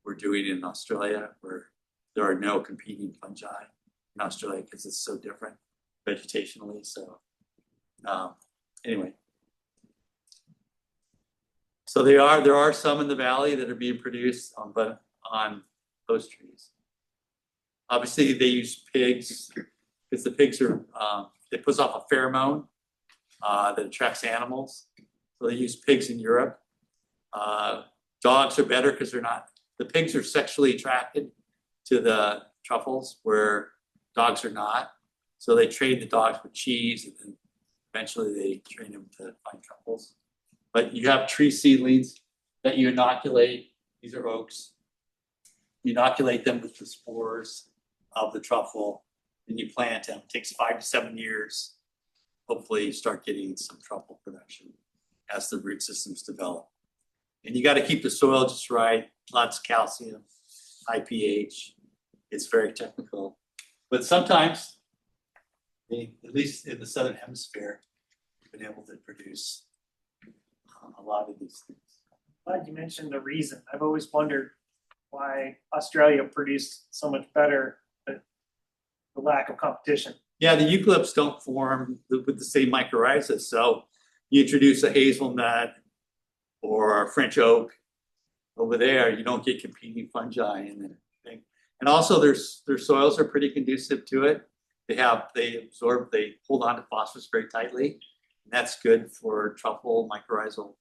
we're doing in Australia, where there are no competing fungi in Australia because it's so different vegetationally. So anyway, so there are some in the valley that are being produced but on those trees. Obviously, they use pigs because the pigs are it puts off a pheromone that attracts animals. So they use pigs in Europe. Dogs are better because the pigs are sexually attracted to the truffles where dogs are not. So they train the dogs with cheese, and then eventually they train them to find truffles. But you have tree seedlings that you inoculate. These are oaks. You inoculate them with the spores of the truffle, and you plant them. It takes 5 to 7 years. Hopefully you start getting some truffle production as the root systems develop. And you got to keep the soil just right, lots of calcium, high pH. It's very technical. But sometimes, at least in the Southern Hemisphere, you've been able to produce a lot of these things. Glad you mentioned the reason. I've always wondered why Australia produced so much better, but the lack of competition. Yeah, the eucalypts don't form with the same mycorrhizal. So you introduce a hazelnut or a French oak over there, you don't get competing fungi in the thing. And also their soils are pretty conducive to it. They hold on to phosphorus very tightly. And that's good for truffle mycorrhizal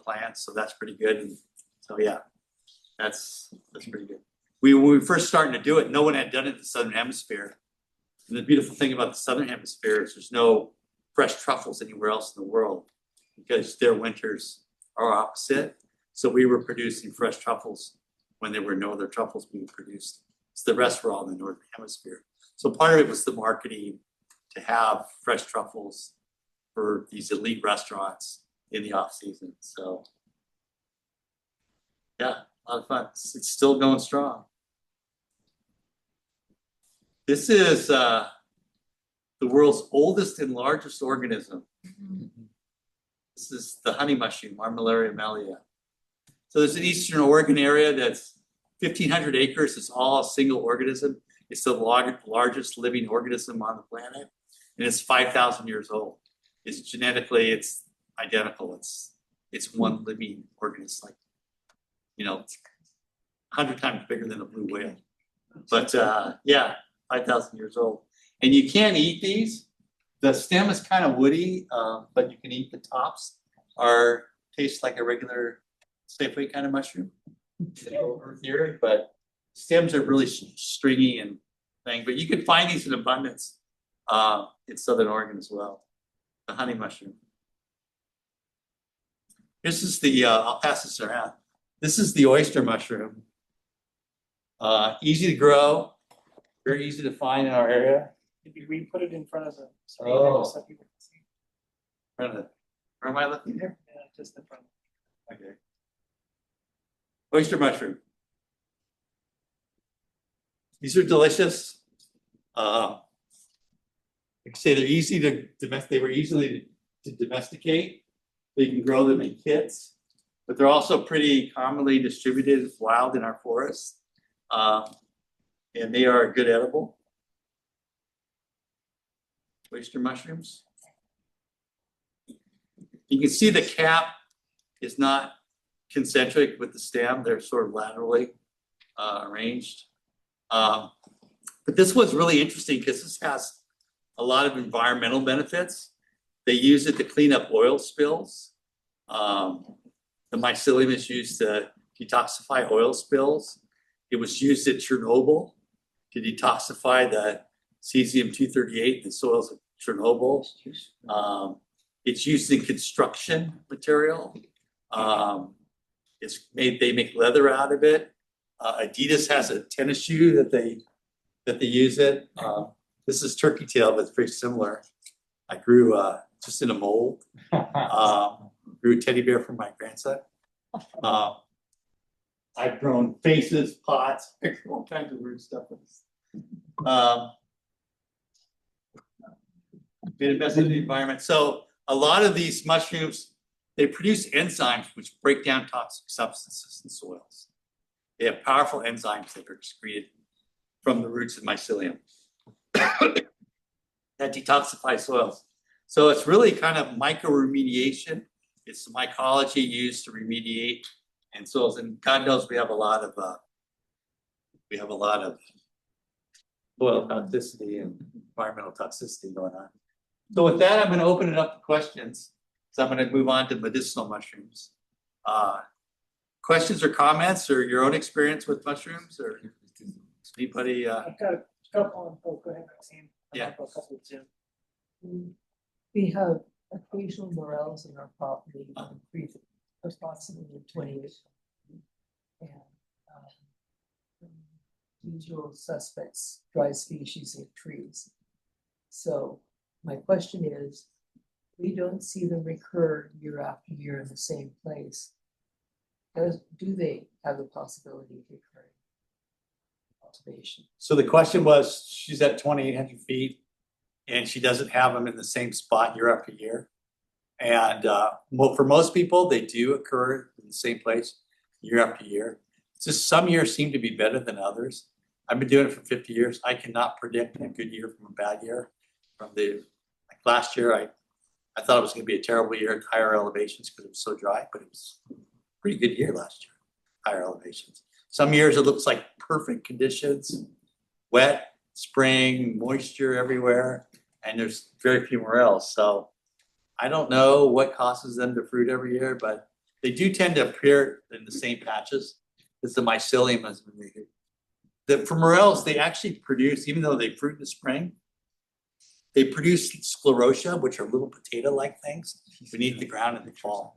plants. So that's pretty good. And so yeah, that's pretty good. When we first started to do it, no one had done it in the Southern Hemisphere. And the beautiful thing about the Southern Hemisphere is there's no fresh truffles anywhere else in the world because their winters are opposite. So we were producing fresh truffles when there were no other truffles being produced. So the rest were all in the Northern Hemisphere. So part of it was the marketing to have fresh truffles for these elite restaurants in the off season. So yeah, a lot of fun. It's still going strong. This is the world's oldest and largest organism. This is the honey mushroom, Armillaria malleata. So there's an Eastern Oregon area that's 1,500 acres. It's all a single organism. It's the largest living organism on the planet, and it's 5,000 years old. It's genetically, it's identical. It's one living organism, like 100 times bigger than a blue whale. But yeah, 5,000 years old. And you can't eat these. The stem is kind of woody, but you can eat the tops. Taste like a regular Safeway kind of mushroom. Earthier, but stems are really stringy and thing. But you can find these in abundance in Southern Oregon as well. The honey mushroom. This is I'll pass this around. This is the oyster mushroom. Easy to grow, very easy to find in our area. Maybe we put it in front of the screen so people can see. Where am I looking here? Yeah, just in front. Okay. Oyster mushroom. These are delicious. Like I say, they're easy to domesticate. They were easily to domesticate. So you can grow them in kits, but they're also pretty commonly distributed wild in our forests. And they are a good edible. Oyster mushrooms. You can see the cap is not concentric with the stem. They're sort of laterally arranged. But this was really interesting because this has a lot of environmental benefits. They use it to clean up oil spills. The mycelium is used to detoxify oil spills. It was used at Chernobyl to detoxify the cesium-238 in the soils of Chernobyl. It's used in construction material. They make leather out of it. Adidas has a tennis shoe that they use it. This is turkey tail, but it's very similar. I grew just in a mold. Grew a teddy bear for my grandson. I've grown faces, pots, all kinds of weird stuff. Been invested in the environment. So a lot of these mushrooms, they produce enzymes which break down toxic substances in soils. They have powerful enzymes that are excreted from the roots of mycelium that detoxify soils. So it's really kind of micro-remediation. It's the mycology used to remediate in soils. And God knows we have a lot of soil toxicity and environmental toxicity going on. So with that, I'm going to open it up to questions. So I'm going to move on to medicinal mushrooms. Questions or comments or your own experience with mushrooms or anybody? I've got a couple. Oh, go ahead, Maxine. Yeah. I've got a couple too. We have occasional morels in our property, approximately 20 years. And usual suspects, dry species of trees. So my question is, we don't see them recur year after year in the same place. Do they have the possibility of recurring? Cultivation. So the question was, she's at 2,800 feet and she doesn't have them in the same spot year after year. And for most people, they do occur in the same place year after year. It's just some years seem to be better than others. I've been doing it for 50 years. I cannot predict a good year from a bad year. Like last year, I thought it was going to be a terrible year at higher elevations because it was so dry, but it was a pretty good year last year, higher elevations. Some years it looks like perfect conditions, wet, spring, moisture everywhere, and there's very few morels. So I don't know what causes them to fruit every year, but they do tend to appear in the same patches as the mycelium has been made. For morels, they actually produce, even though they fruit in the spring, they produce sclerotia, which are little potato-like things beneath the ground in the fall.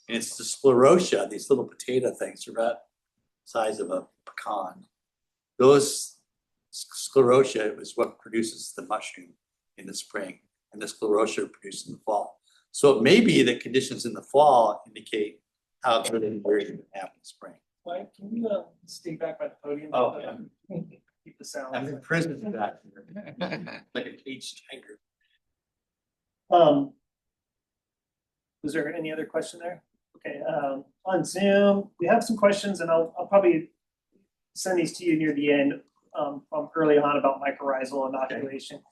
And it's the sclerotia, these little potato things, are about the size of a pecan. Those sclerotia is what produces the mushroom in the spring, and the sclerotia are produced in the fall. So it may be that conditions in the fall indicate how good a year you're going to have in the spring. Mike, can you stay back by the podium? Oh, yeah. Keep the sound. I'm in prison back here, like a caged tiger. Was there any other question there? Okay, on Zoom, we have some questions and I'll probably send these to you near the end from early on about mycorrhizal inoculation.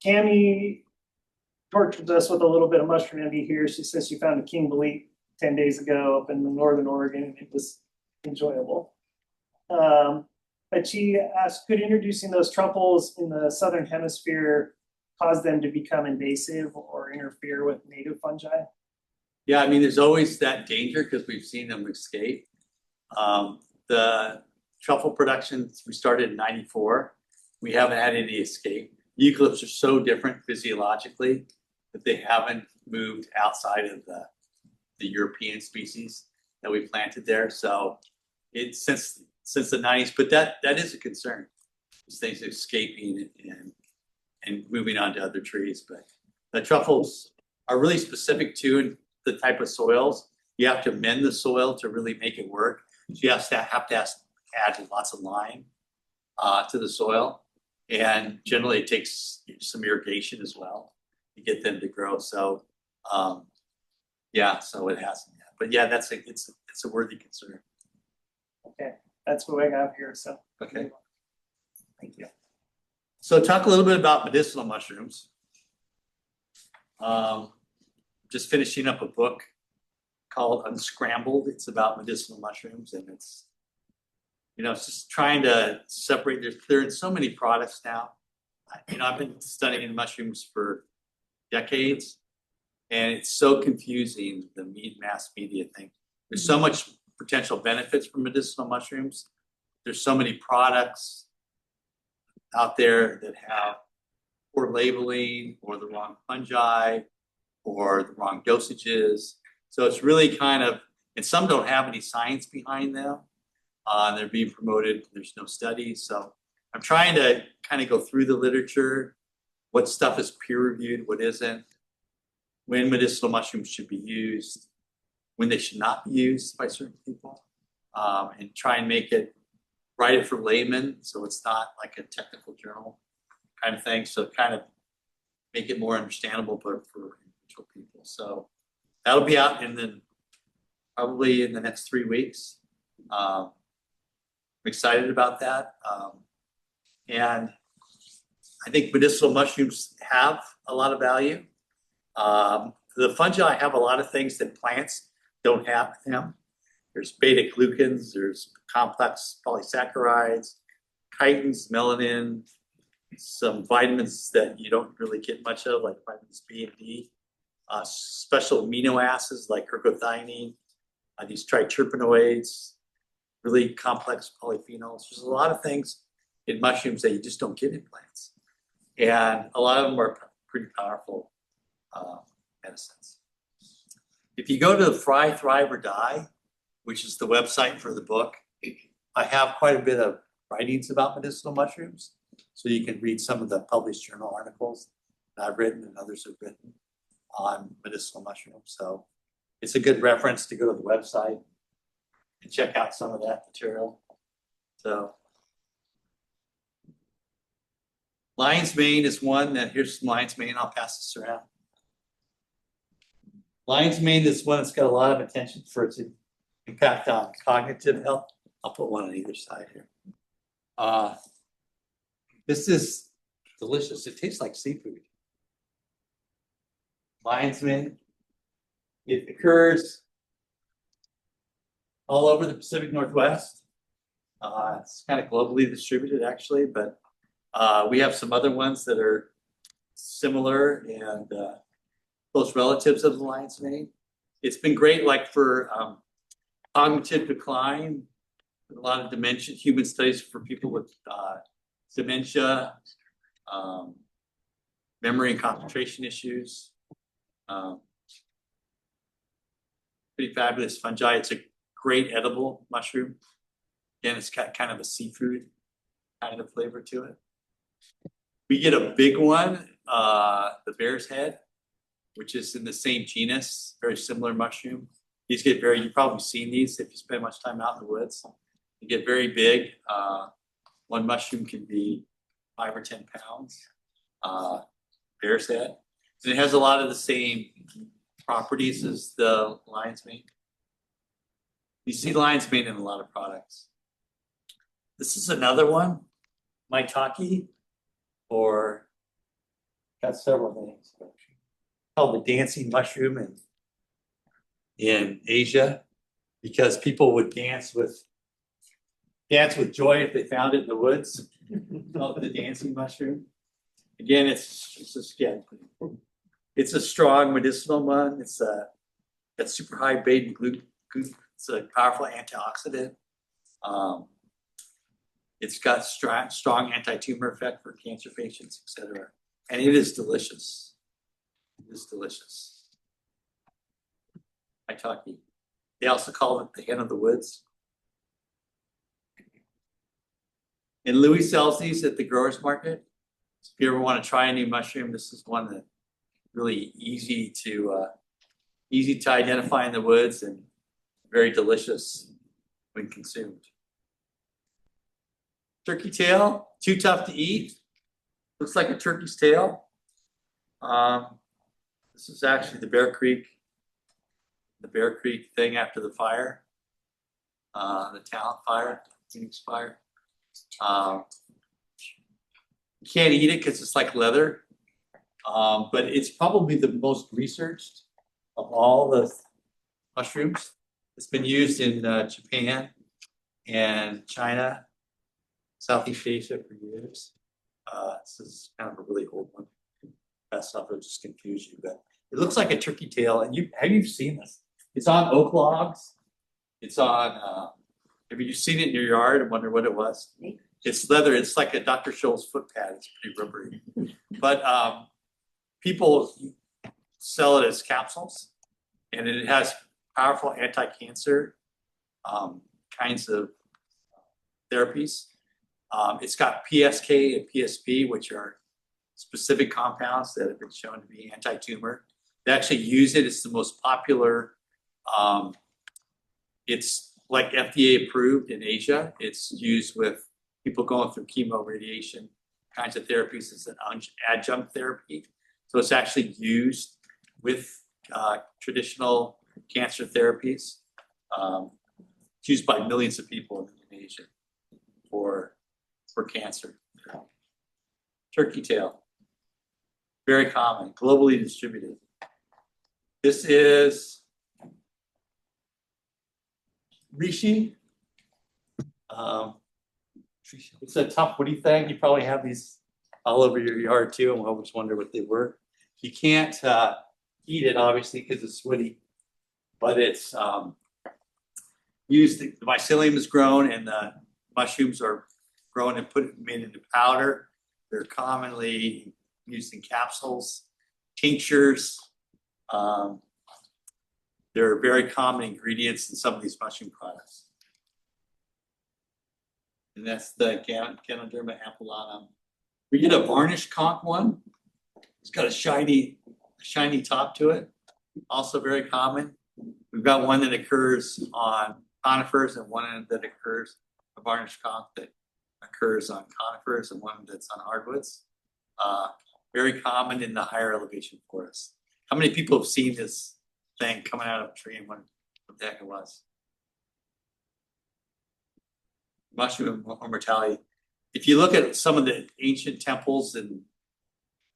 Cami tortured us with a little bit of mushroom envy here. She says she found a king bolete 10 days ago up in northern Oregon and it was enjoyable. But she asked, could introducing those truffles in the southern hemisphere cause them to become invasive or interfere with native fungi? Yeah, I mean, there's always that danger because we've seen them escape. The truffle production, we started in '94. We haven't had any escape. Eucalypts are so different physiologically that they haven't moved outside of the European species that we planted there. So it's since the 90s, but that is a concern. These things escaping and moving on to other trees. But the truffles are really specific to the type of soils. You have to mend the soil to really make it work. So you have to add lots of lime to the soil. And generally it takes some irrigation as well to get them to grow. So yeah, so it hasn't yet. But yeah, it's a worthy concern. Okay, that's what I have here. So Okay. Thank you. So talk a little bit about medicinal mushrooms. Just finishing up a book called Unscrambled. It's about medicinal mushrooms, and it's just trying to separate. They're in so many products now. I've been studying mushrooms for decades, and it's so confusing, the mass media thing. There's so much potential benefits from medicinal mushrooms. There's so many products out there that have poor labeling or the wrong fungi or the wrong dosages. So it's really and some don't have any science behind them. They're being promoted, there's no studies. So I'm trying to kind of go through the literature, what stuff is peer reviewed, what isn't, when medicinal mushrooms should be used, when they should not be used by certain people, and try and write it for laymen, so it's not like a technical journal kind of thing. So kind of make it more understandable, but for individual people. So that'll be out probably in the next 3 weeks. I'm excited about that. And I think medicinal mushrooms have a lot of value. The fungi have a lot of things that plants don't have in them. There's beta glucans, there's complex polysaccharides, chitins, melanin, some vitamins that you don't really get much of, like vitamins B and D, special amino acids like ergothioneine, these triterpenoids, really complex polyphenols. There's a lot of things in mushrooms that you just don't get in plants. And a lot of them are pretty powerful medicines. If you go to Fry, Thrive, or Die, which is the website for the book, I have quite a bit of writings about medicinal mushrooms. So you can read some of the published journal articles that I've written and others have written on medicinal mushrooms. So it's a good reference to go to the website and check out some of that material. So lion's mane is one that, here's some lion's mane, I'll pass this around. Lion's mane is one that's got a lot of attention for its impact on cognitive health. I'll put one on either side here. This is delicious. It tastes like seafood. Lion's mane. It occurs all over the Pacific Northwest. It's kind of globally distributed, actually, but we have some other ones that are similar and close relatives of the lion's mane. It's been great, like for cognitive decline, a lot of dementia, human studies for people with dementia, memory and concentration issues. Pretty fabulous fungi. It's a great edible mushroom. Again, it's got kind of a seafood kind of flavor to it. We get a big one, the bear's head, which is in the same genus, very similar mushroom. These get you've probably seen these if you spend much time out in the woods. They get very big. One mushroom can be 5 or 10 pounds. Bear's head. And it has a lot of the same properties as the lion's mane. You see lion's mane in a lot of products. This is another one, maitake, or got several names. Called the dancing mushroom in Asia, because people would dance with joy if they found it in the woods. Called the dancing mushroom. Again, it's a strong medicinal one. It's got super high beta glucan. It's a powerful antioxidant. It's got strong anti-tumor effect for cancer patients, etc. And it is delicious. It is delicious. Maitake. They also call it the hen of the woods. And Louis sells these at the growers market. So if you ever want to try a new mushroom, this is one that really easy to identify in the woods and very delicious when consumed. Turkey tail, too tough to eat. Looks like a turkey's tail. This is actually the Bear Creek thing after the fire, the Talent Fire, Phoenix Fire. You can't eat it because it's like leather, but it's probably the most researched of all the mushrooms. It's been used in Japan and China, Southeast Asia for years. This is kind of a really old one. That stuff will just confuse you, but it looks like a turkey tail. And have you seen this? It's on oak logs. It's on. Have you seen it in your yard and wonder what it was? It's leather. It's like a Dr. Scholl's foot pad. It's pretty rubbery. But people sell it as capsules, and it has powerful anti-cancer kinds of therapies. It's got PSK and PSP, which are specific compounds that have been shown to be anti-tumor. They actually use it. It's the most popular. It's like FDA approved in Asia. It's used with people going through chemo, radiation kinds of therapies as an adjunct therapy. So it's actually used with traditional cancer therapies. It's used by millions of people in Asia for cancer. Turkey tail, very common, globally distributed. This is reishi. It's a tough woody thing. You probably have these all over your yard too, and we always wonder what they were. You can't eat it obviously because it's woody, but it's used. The mycelium is grown, and the mushrooms are grown and made into powder. They're commonly used in capsules, tinctures. They're very common ingredients in some of these mushroom products. And that's the Ganoderma ampullatum. We get a varnish conch one. It's got a shiny top to it. Also very common. We've got one that occurs on conifers and one that occurs, a varnish conch that occurs on conifers and one that's on hardwoods. Very common in the higher elevation forests. How many people have seen this thing coming out of a tree and wondered what the heck it was? Mushroom mortality. If you look at some of the ancient temples in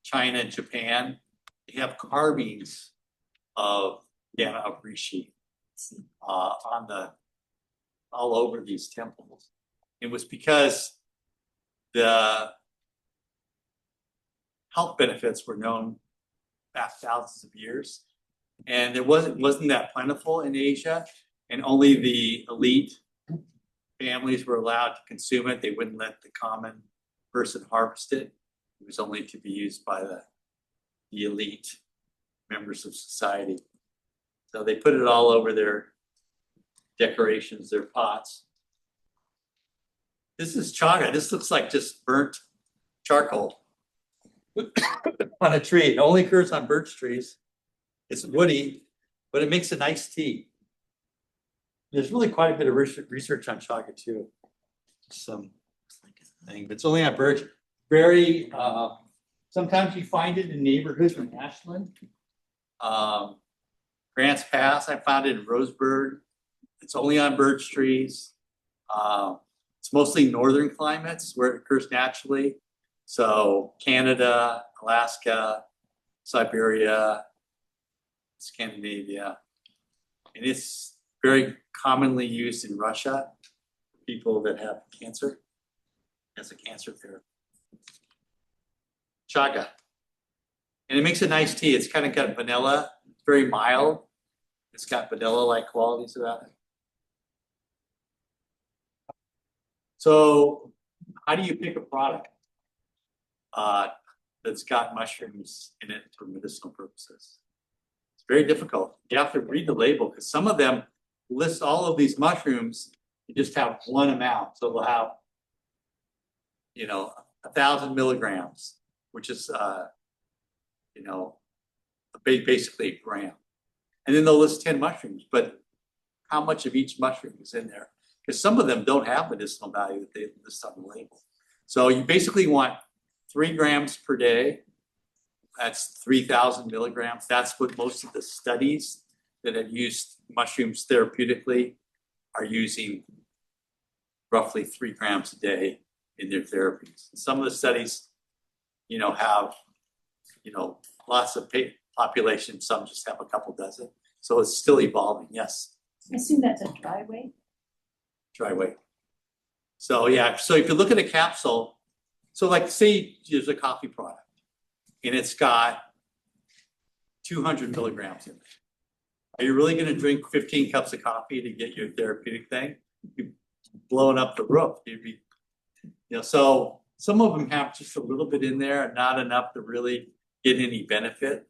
China and Japan, they have carvings of reishi all over these temples. It was because the health benefits were known back thousands of years, and it wasn't that plentiful in Asia, and only the elite families were allowed to consume it. They wouldn't let the common person harvest it. It was only to be used by the elite members of society. So they put it all over their decorations, their pots. This is chaga. This looks like just burnt charcoal on a tree. It only occurs on birch trees. It's woody, but it makes a nice tea. There's really quite a bit of research on chaga too. Some thing, but it's only on birch. Very, sometimes you find it in neighborhoods in Ashland. Grants Pass, I found it in Roseburg. It's only on birch trees. It's mostly northern climates where it occurs naturally. So Canada, Alaska, Siberia, Scandinavia. And it's very commonly used in Russia for people that have cancer as a cancer therapy. Chaga. And it makes a nice tea. It's kind of got vanilla. It's very mild. It's got vanilla-like qualities about it. So how do you pick a product that's got mushrooms in it for medicinal purposes? It's very difficult. You have to read the label because some of them list all of these mushrooms and just have one amount. So they'll have, 1,000 milligrams, which is, basically a gram. And then they'll list 10 mushrooms, but how much of each mushroom is in there? Because some of them don't have medicinal value that they list on the label. So you basically want 3 grams per day. That's 3,000 milligrams. That's what most of the studies that have used mushrooms therapeutically are using, roughly 3 grams a day in their therapies. Some of the studies, have, lots of population. Some just have a couple dozen. So it's still evolving. Yes. I assume that's a dry weight. Dry weight. So yeah. So if you look at a capsule, so like say there's a coffee product and it's got 200 milligrams in it. Are you really going to drink 15 cups of coffee to get your therapeutic thing? You're blowing up the roof. You'd be, so some of them have just a little bit in there and not enough to really get any benefit.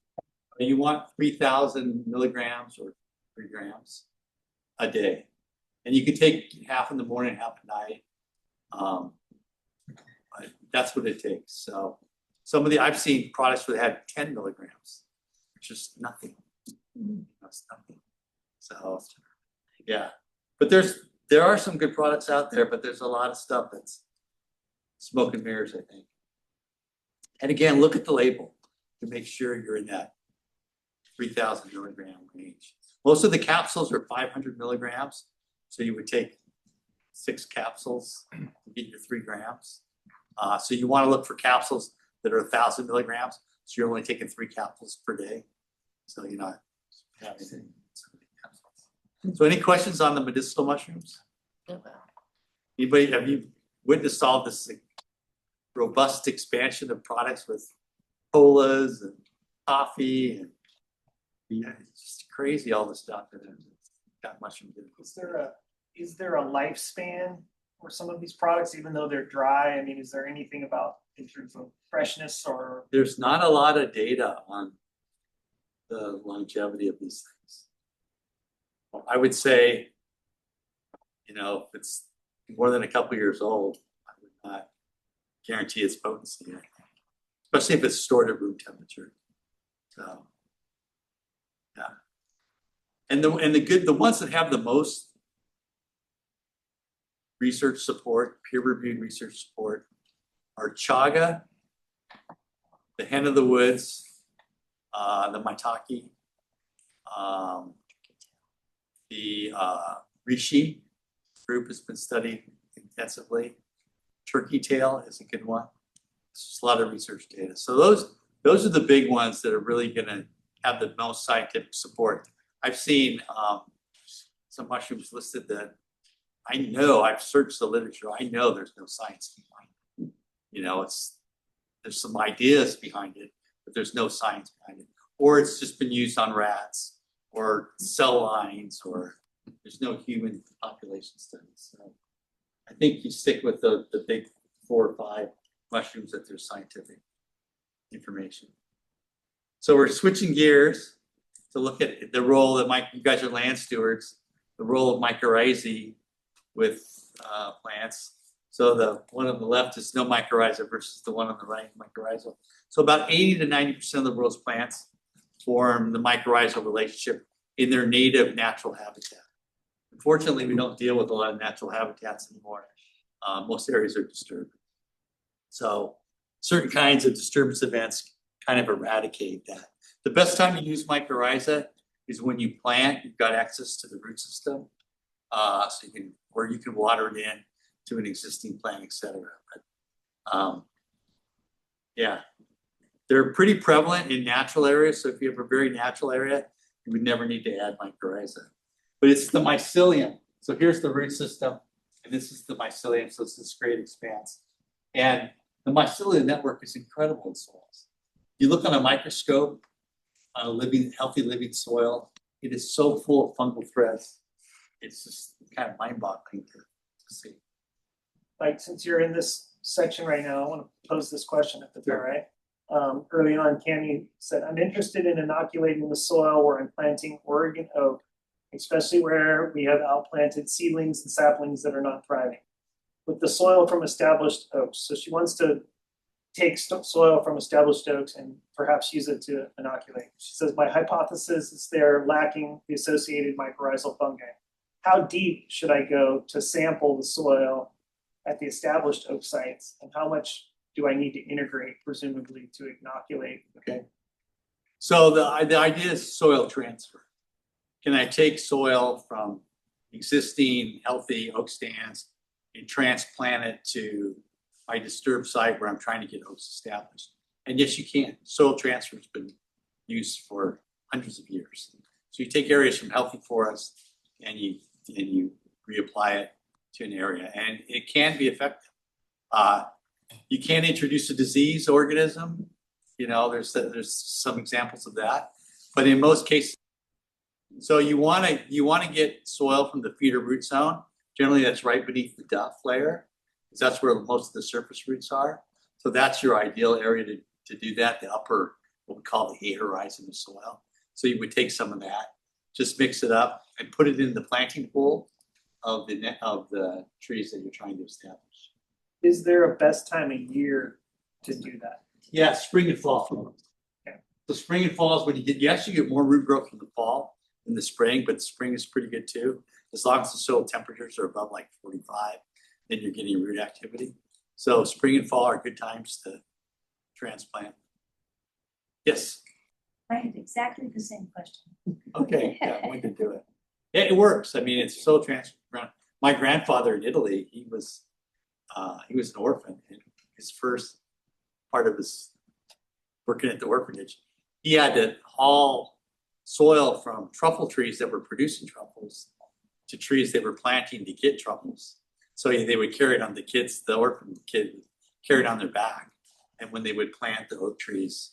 You want 3,000 milligrams or 3 grams a day. And you can take half in the morning, half at night. that's what it takes. So I've seen products where they had 10 milligrams, which is nothing. That's nothing. So, yeah, but there are some good products out there, but there's a lot of stuff that's smoke and mirrors, I think. And again, look at the label to make sure you're in that 3,000 milligram range. Most of the capsules are 500 milligrams. So you would take 6 capsules to get your 3 grams. So you want to look for capsules that are 1,000 milligrams. So you're only taking 3 capsules per day. So you're not having so many capsules. So any questions on the medicinal mushrooms? Anybody, have you witnessed all this robust expansion of products with colas and coffee and it's just crazy all the stuff that got mushrooms in. Is there a lifespan for some of these products, even though they're dry? I mean, is there anything about in terms of freshness or? There's not a lot of data on the longevity of these things. Well, I would say, if it's more than a couple years old, I would not guarantee its potency, I think. Especially if it's stored at room temperature. So, yeah. And the ones that have the most research support, peer-reviewed research support, are chaga, the hen of the woods, the maitake, the reishi group has been studied intensively. Turkey tail is a good one. There's just a lot of research data. So those are the big ones that are really going to have the most scientific support. I've seen some mushrooms listed that I know, I've searched the literature, I know there's no science behind it. There's some ideas behind it, but there's no science behind it. Or it's just been used on rats or cell lines, or there's no human population studies. So I think you stick with the big 4 or 5 mushrooms that there's scientific information. So we're switching gears to look at the role that you guys are land stewards, the role of mycorrhizae with plants. So the one on the left is no mycorrhiza versus the one on the right, mycorrhizal. So about 80 to 90% of the world's plants form the mycorrhizal relationship in their native natural habitat. Unfortunately, we don't deal with a lot of natural habitats anymore. Most areas are disturbed. So certain kinds of disturbance events kind of eradicate that. The best time to use mycorrhiza is when you plant, you've got access to the root system. So you can water it in to an existing plant, etc. But yeah, they're pretty prevalent in natural areas. So if you have a very natural area, you would never need to add mycorrhiza. But it's the mycelium. So here's the root system, and this is the mycelium. So it's this great expanse. And the mycelium network is incredible in soils. You look on a microscope on a healthy living soil, it is so full of fungal threads. It's just kind of mind-boggling to see. Like, since you're in this section right now, I want to pose this question if it's all right. Early on, Cami said, I'm interested in inoculating the soil where I'm planting Oregon oak, especially where we have outplanted seedlings and saplings that are not thriving, with the soil from established oaks. So she wants to take soil from established oaks and perhaps use it to inoculate. She says, my hypothesis is they're lacking the associated mycorrhizal fungi. How deep should I go to sample the soil at the established oak sites, and how much do I need to integrate, presumably, to inoculate? Okay. So the idea is soil transfer. Can I take soil from existing healthy oak stands and transplant it to my disturbed site where I'm trying to get oaks established? And yes, you can. Soil transfer has been used for hundreds of years. So you take areas from healthy forests and you reapply it to an area, and it can be effective. You can't introduce a disease organism. There's some examples of that, but in most cases, so you want to get soil from the feeder root zone. Generally, that's right beneath the duff layer, because that's where most of the surface roots are. So that's your ideal area to do that. The upper, what we call the A horizon of soil. So you would take some of that, just mix it up, and put it in the planting pool of the trees that you're trying to establish. Is there a best time of year to do that? Yeah, spring and fall. Okay. So spring and fall is when you actually get more root growth in the fall than the spring, but spring is pretty good too. As long as the soil temperatures are above like 45, then you're getting root activity. So spring and fall are good times to transplant. Yes. I had exactly the same question. Okay, yeah, we can do it. Yeah, it works. I mean, it's so transparent. My grandfather in Italy, he was an orphan, and his first part of his working at the orphanage, he had to haul soil from truffle trees that were producing truffles to trees they were planting to get truffles. So they would carry it on the orphan kid would carry it on their back. And when they would plant the oak trees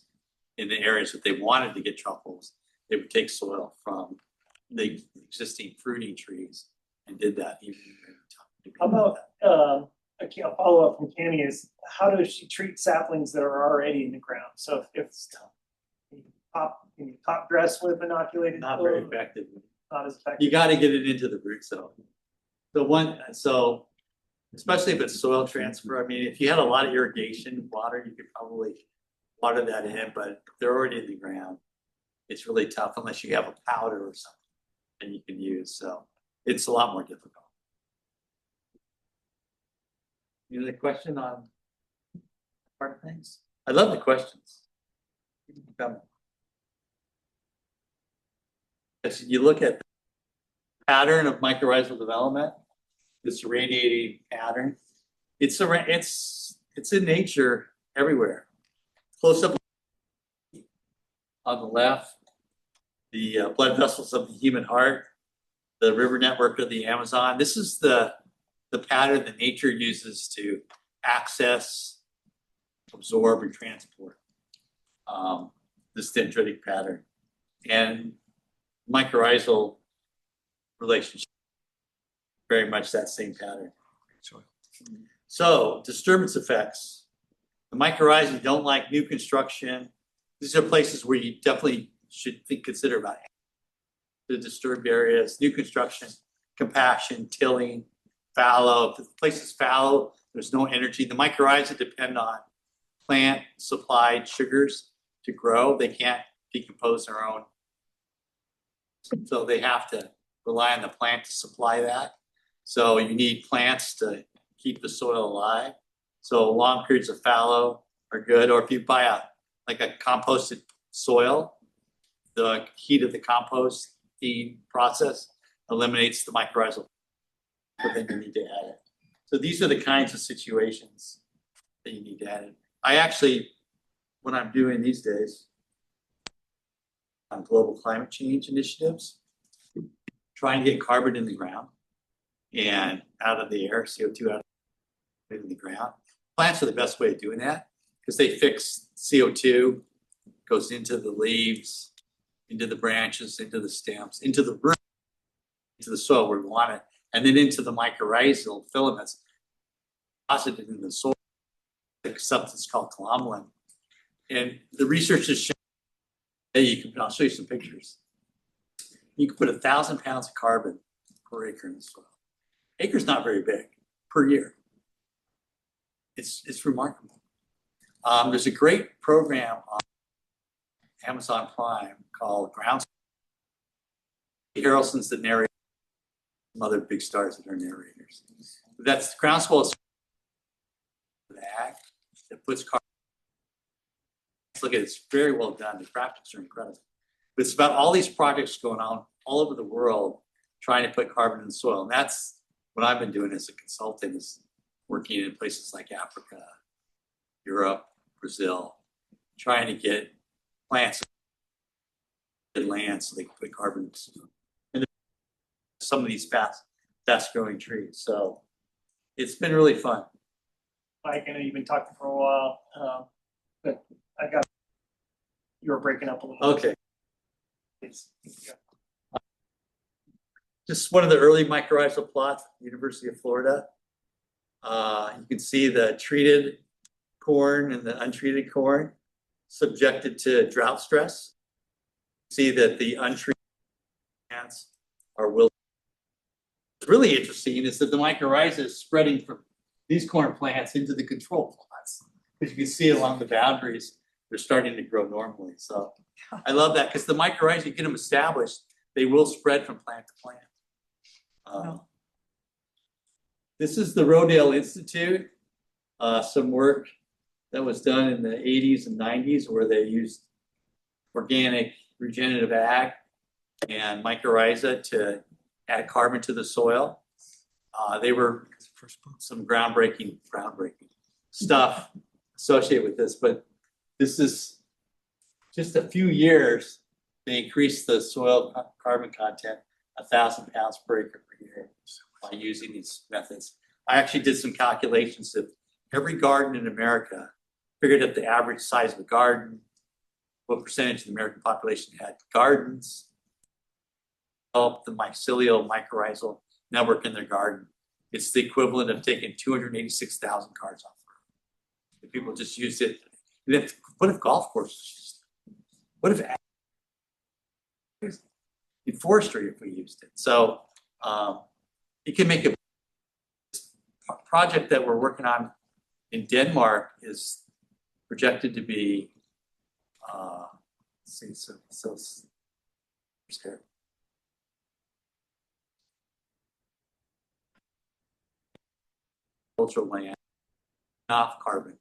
in the areas that they wanted to get truffles, they would take soil from the existing fruiting trees and did that. How about, a follow-up from Canny is, how does she treat saplings that are already in the ground? So if can you top dress with inoculated? Not very clothes? effective. Not as effective. You got to get it into the root zone. So especially if it's soil transfer, I mean, if you had a lot of irrigation water, you could probably water that in, but if they're already in the ground, it's really tough unless you have a powder or something that you can use. So it's a lot more difficult. Any other question on part of things? I love the questions. As you look at the pattern of mycorrhizal development, this radiating pattern, it's in nature everywhere. Close up on the left, the blood vessels of the human heart, the river network of the Amazon. This is the pattern that nature uses to access, absorb, and transport this dendritic pattern. And mycorrhizal relationship, very much that same pattern. So disturbance effects. The mycorrhizae don't like new construction. These are places where you definitely should consider about the disturbed areas, new construction, compaction, tilling, fallow. If the place is fallow, there's no energy. The mycorrhizae depend on plant supplied sugars to grow. They can't decompose their own. So they have to rely on the plant to supply that. So you need plants to keep the soil alive. So long periods of fallow are good. Or if you buy a composted soil, the heat of the composting process eliminates the mycorrhizal, but then you need to add it. So these are the kinds of situations that you need to add it. I actually, when I'm doing these days on global climate change initiatives, trying to get carbon in the ground and out of the air, CO2 out of the ground. Plants are the best way of doing that because they fix CO2, goes into the leaves, into the branches, into the stems, into the root, into the soil where we want it, and then into the mycorrhizal filaments deposited in the soil, a substance called columellin. And the research has shown that I'll show you some pictures. You can put 1,000 pounds of carbon per acre in the soil. Acre's not very big per year. It's remarkable. There's a great program on Amazon Prime called Groundswell. Harrelson's the narrator. Some other big stars that are narrators. That's Groundswell. The act that puts carbon. Look at it, it's very well done. The graphics are incredible. But it's about all these projects going on all over the world trying to put carbon in the soil. And that's what I've been doing as a consultant, is working in places like Africa, Europe, Brazil, trying to get plants in land so they can put carbon in the soil. And some of these fast growing trees. So it's been really fun. Mike, I know you've been talking for a while, but you were breaking up a little. Okay. Please. Just one of the early mycorrhizal plots at the University of Florida. You can see the treated corn and the untreated corn subjected to drought stress. See that the untreated plants are wilting. What's really interesting is that the mycorrhiza is spreading from these corn plants into the control plots. Because you can see along the boundaries, they're starting to grow normally. So I love that because the mycorrhizae, you get them established, they will spread from plant to plant. This is the Rodale Institute, some work that was done in the 80s and 90s where they used organic regenerative ag and mycorrhiza to add carbon to the soil. They were some groundbreaking stuff associated with this, but this is just a few years, they increased the soil carbon content 1,000 pounds per acre per year by using these methods. I actually did some calculations of every garden in America, figured out the average size of a garden, what percentage of the American population had gardens, developed the mycorrhizal network in their garden. It's the equivalent of taking 286,000 cars off the road. If people just used it, what if golf courses? What if in forestry if we used it? So it can make a project that we're working on in Denmark is projected to be cultural land off carbon.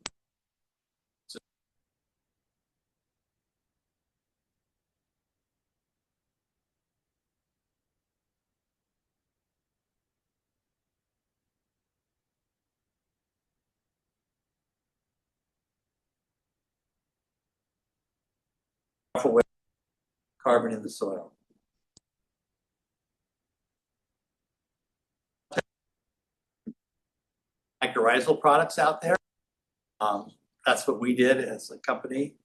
Carbon in the soil. Mycorrhizal products out there. That's what we did as a company.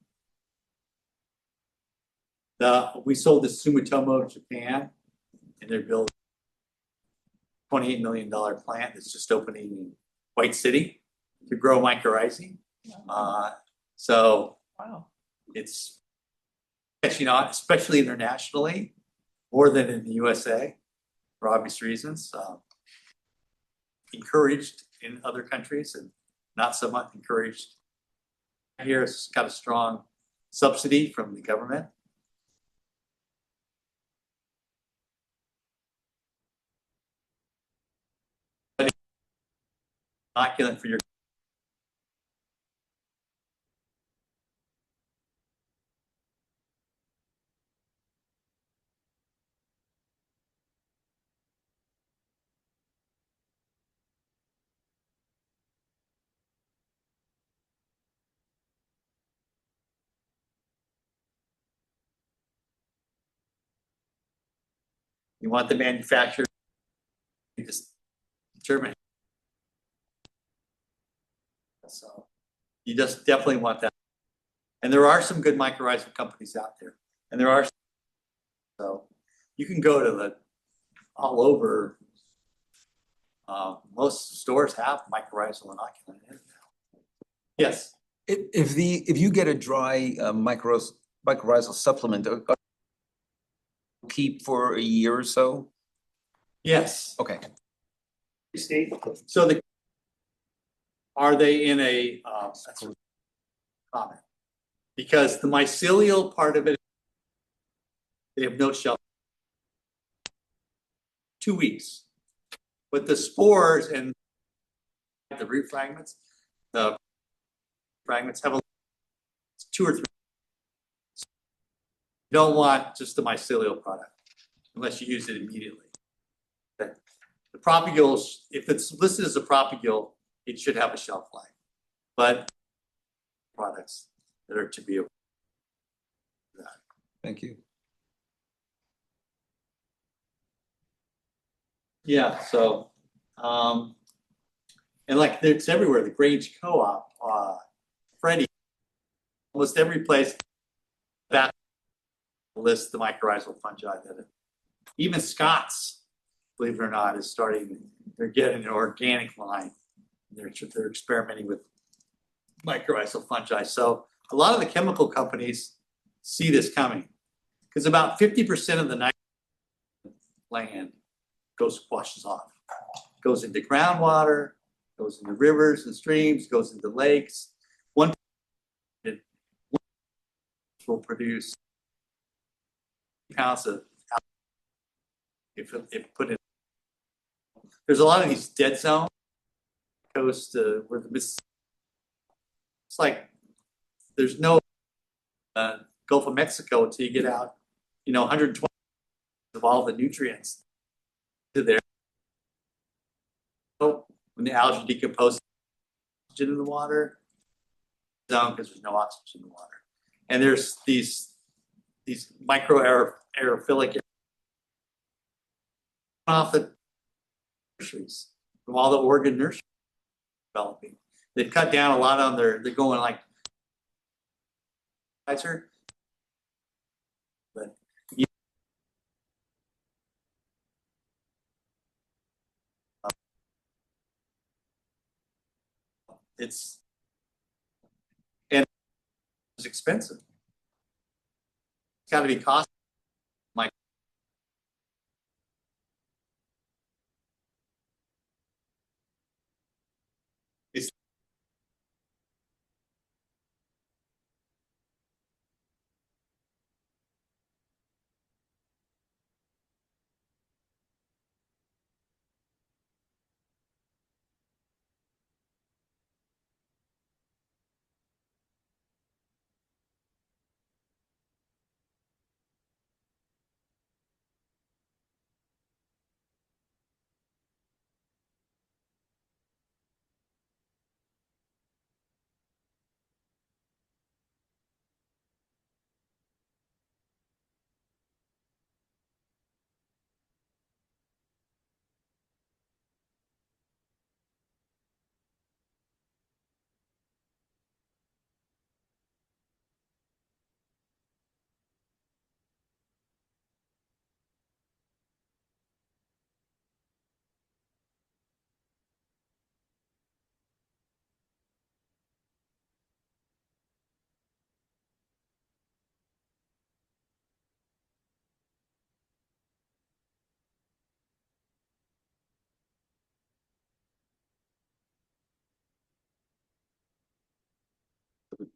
We sold to Sumitomo of Japan, and they're building a $28 million plant that's just opening in White City to grow mycorrhizae. So Wow. it's catching on, especially internationally, more than in the USA, for obvious reasons. Encouraged in other countries and not so much encouraged here. It's got a strong subsidy from the government. Inoculant for your you want the manufacturer to just determine. So you just definitely want that. And there are some good mycorrhizal companies out there. And there are, so you can go to all over. Most stores have mycorrhizal inoculant in it now. Yes. If you get a dry mycorrhizal supplement, keep for a year or so? Yes. Okay. State. So are they in a that's a comment? Because the mycelial part of it, they have no shelf. 2 weeks. But the spores and the root fragments, the fragments have 2 or 3. You don't want just the mycelial product unless you use it immediately. Okay. The propagules, if it's listed as a propagule, it should have a shelf life. But products that are to be able to do that. Thank you. Yeah, so and like it's everywhere, the Grange Co-op, Freddie, almost every place that lists the mycorrhizal fungi that even Scott's, believe it or not, is starting, they're getting an organic line. They're experimenting with mycorrhizal fungi. So a lot of the chemical companies see this coming because about 50% of the nitrogen land washes off, goes into groundwater, Goes into rivers and streams, goes into lakes. One will produce pounds of if put in. There's a lot of these dead zones coast where the Mississippi. It's like there's no Gulf of Mexico until you get out, 120 of all the nutrients to there. So when the algae decompose oxygen in the water, zone because there's no oxygen in the water, and there's these micro aerophilic off the nurseries from all the Oregon nurseries developing. They've cut down a lot on they're going like but it's expensive. It's got to be costly. It's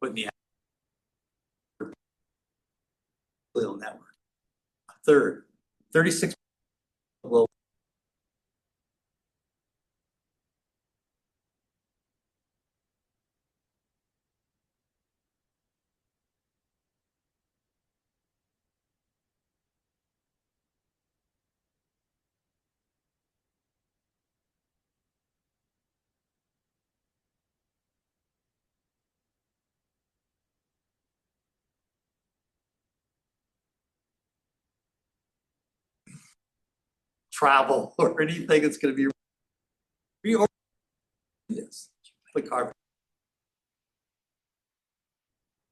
putting the little network. Third, 36 will travel or anything that's going to be reorganized. This like carbon.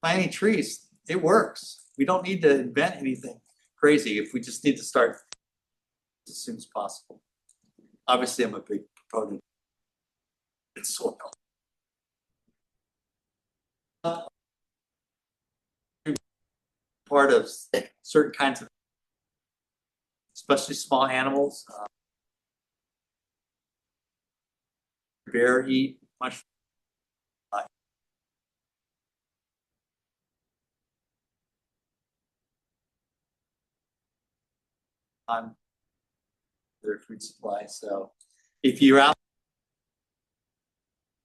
Planting trees, it works. We don't need to invent anything crazy if we just need to start as soon as possible. Obviously, I'm a big proponent of soil. Part of certain kinds of, especially small animals, bear eat much. On their food supply. So if you're out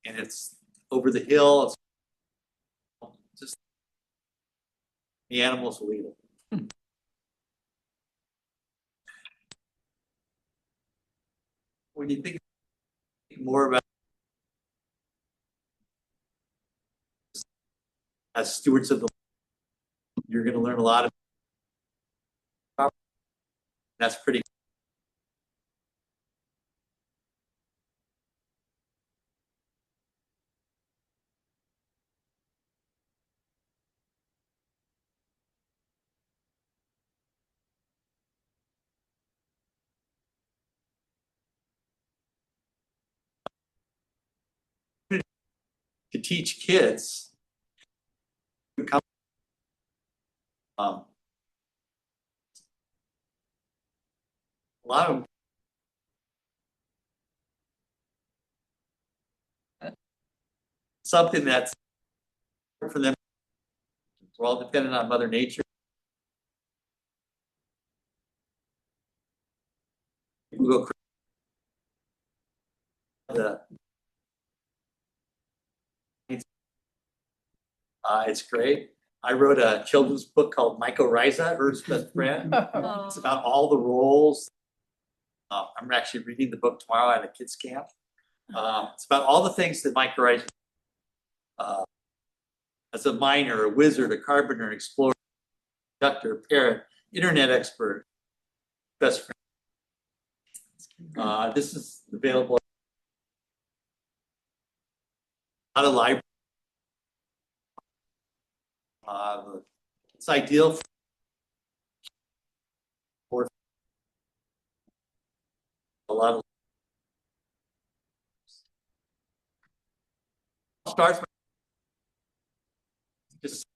and it's over the hill, it's just the animals will eat it. When you think more about as stewards of the, you're going to learn a lot of. That's pretty. To teach kids a lot of them something that's for them. We're all dependent on Mother Nature. People go crazy. It's great. I wrote a children's book called Mycorrhizal, Earth's Best Friend. It's about all the roles. I'm actually reading the book tomorrow at a kids camp. It's about all the things that mycorrhizal, as a miner, a wizard, a carpenter, an explorer, conductor, a parrot, internet expert, best friend. This is available at a library. It's ideal for a lot of starts just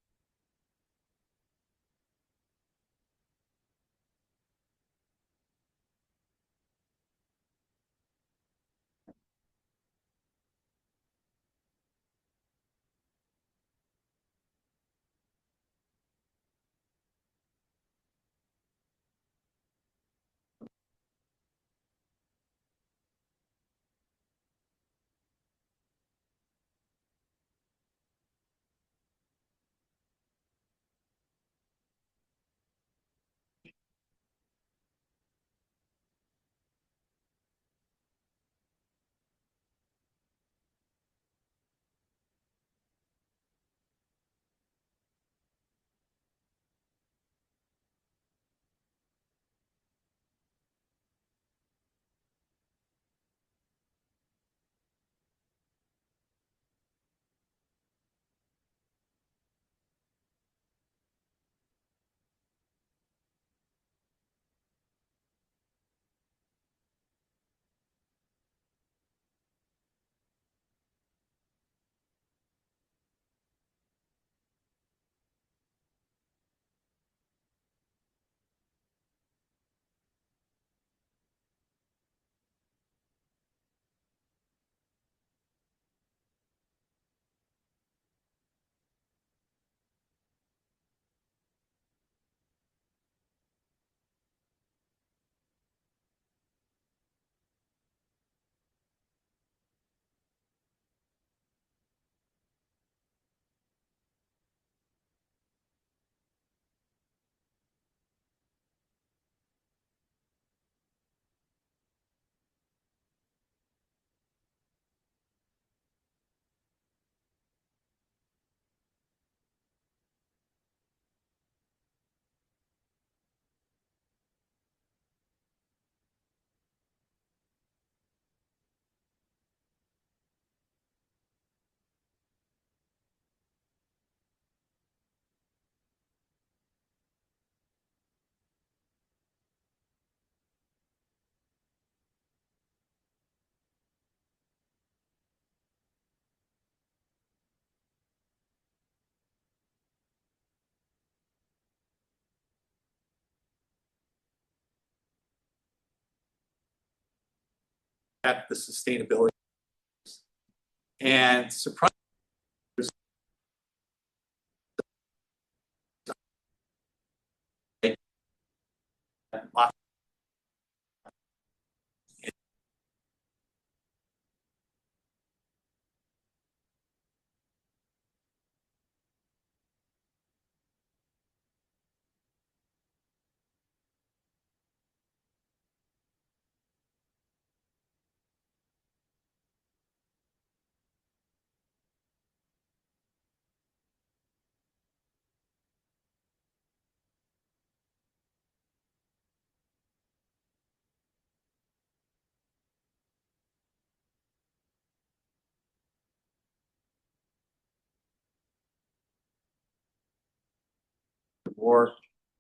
at the sustainability and surprise.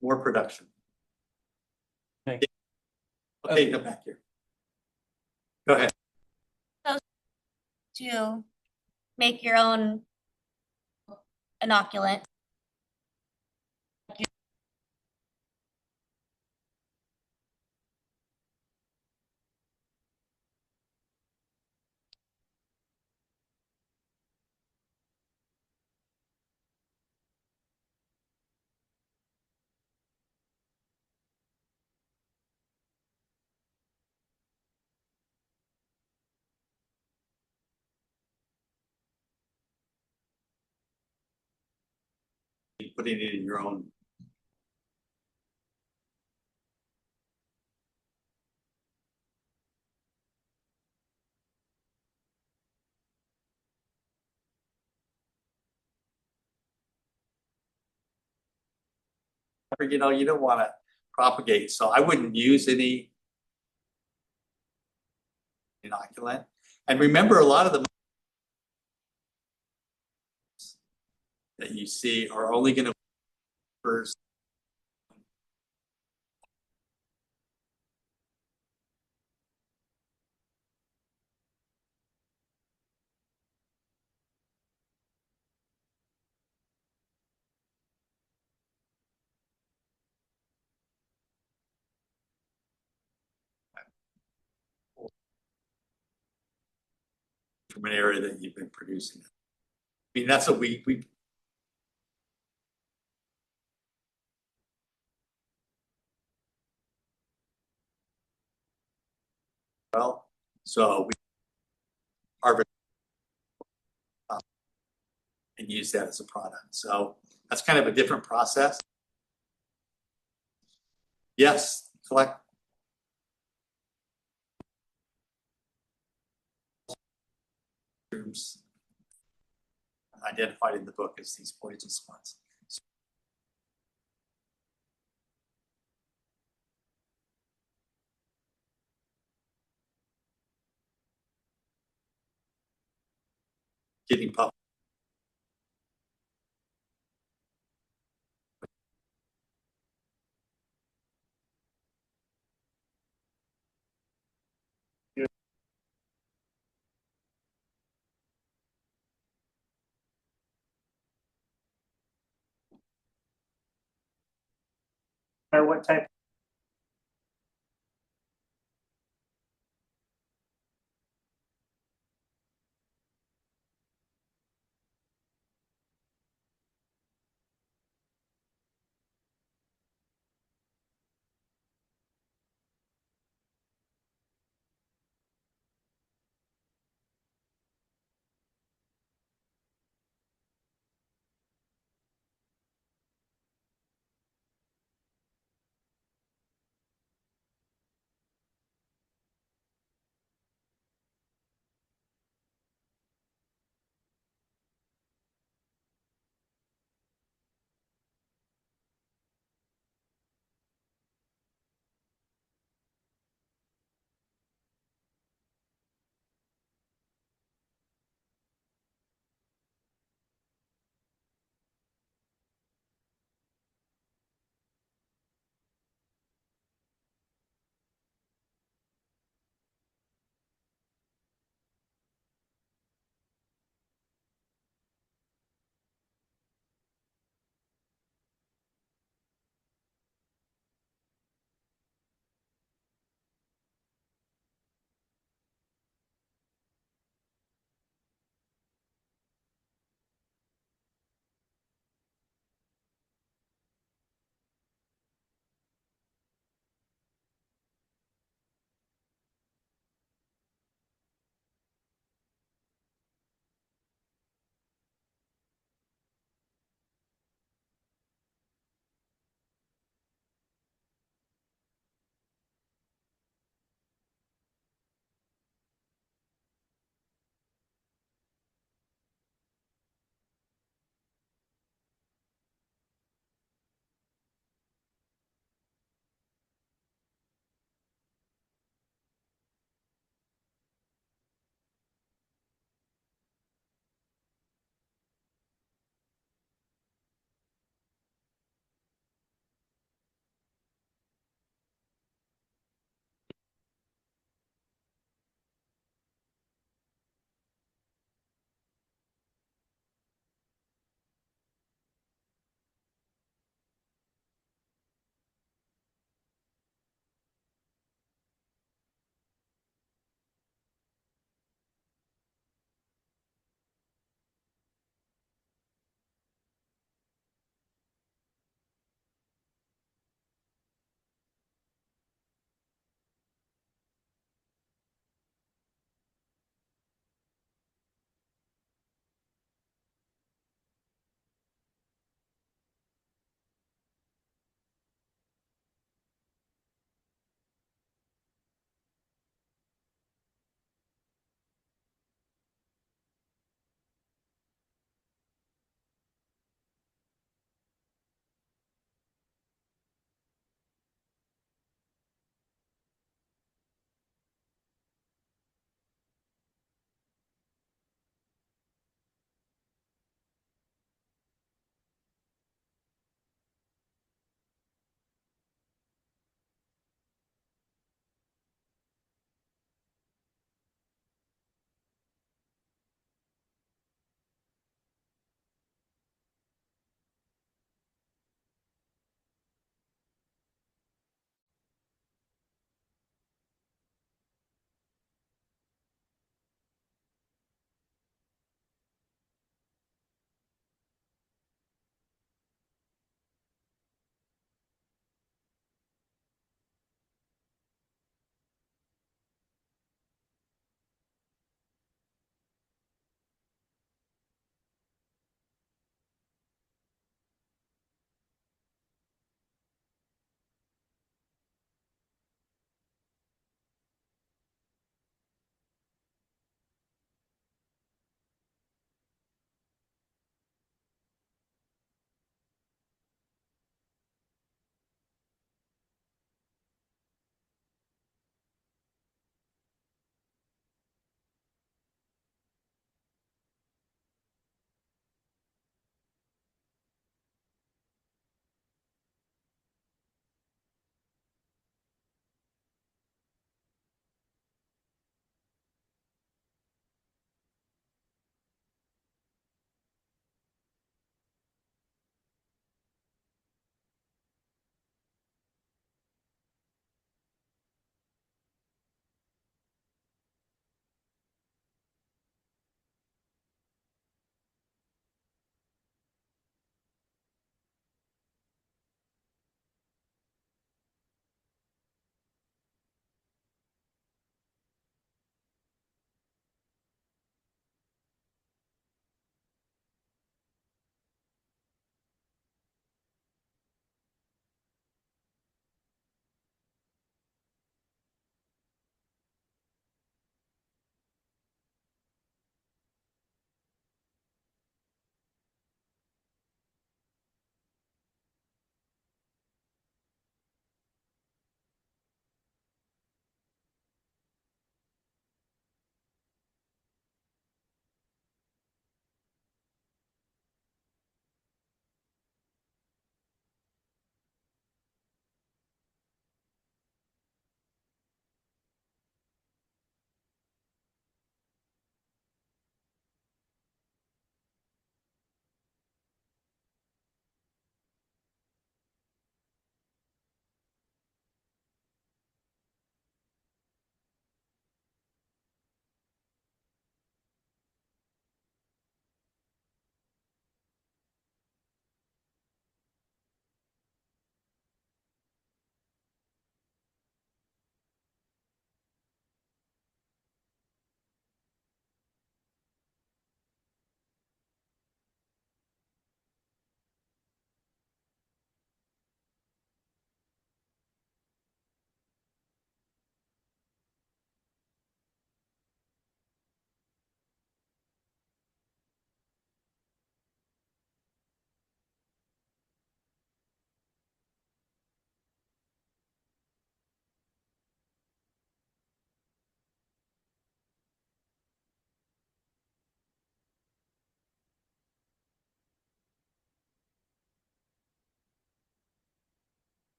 More production. Okay, go back here. Go ahead. To make your own inoculant. putting it in your own. You know, you don't want to propagate, so I wouldn't use any inoculant. And remember, a lot of the that you see are only going to first. From an area that you've been producing. I mean, that's what we well, so we harvest and use that as a product. So that's kind of a different process. Yes, collect germs identified in the book as these poisonous ones. Getting public. Or what type?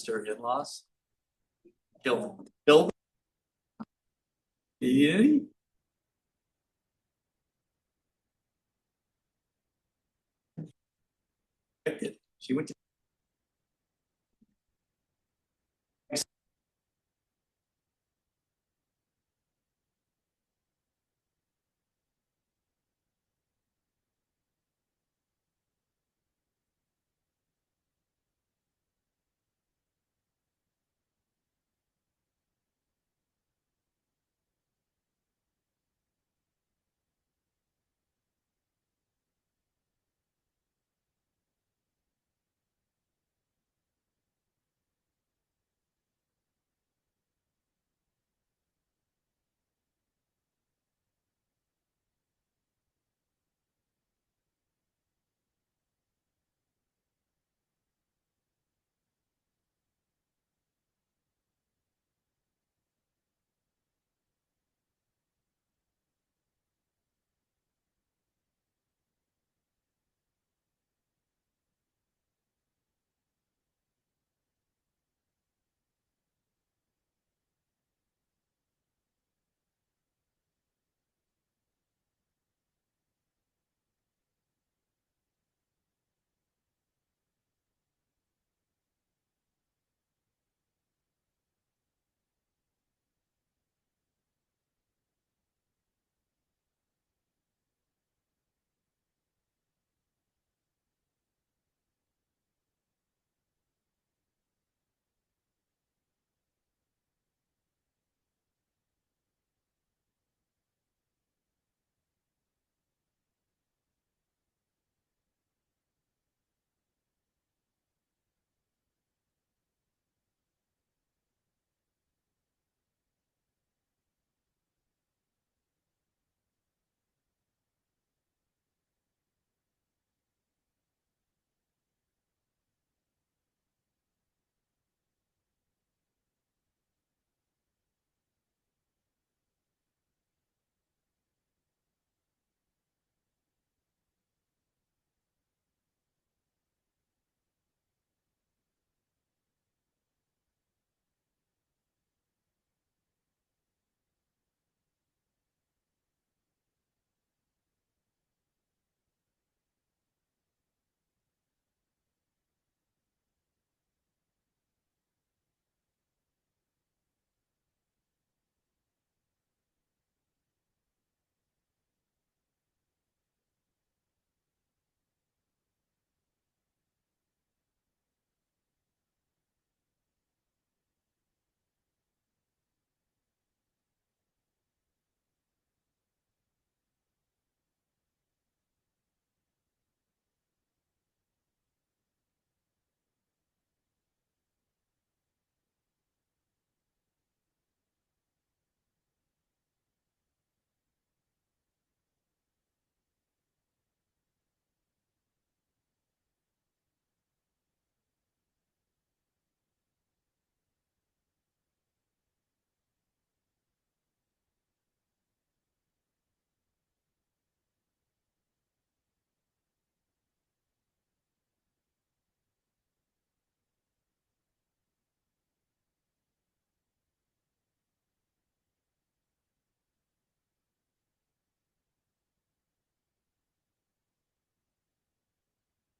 her in-laws. Killed. Yeah. She went to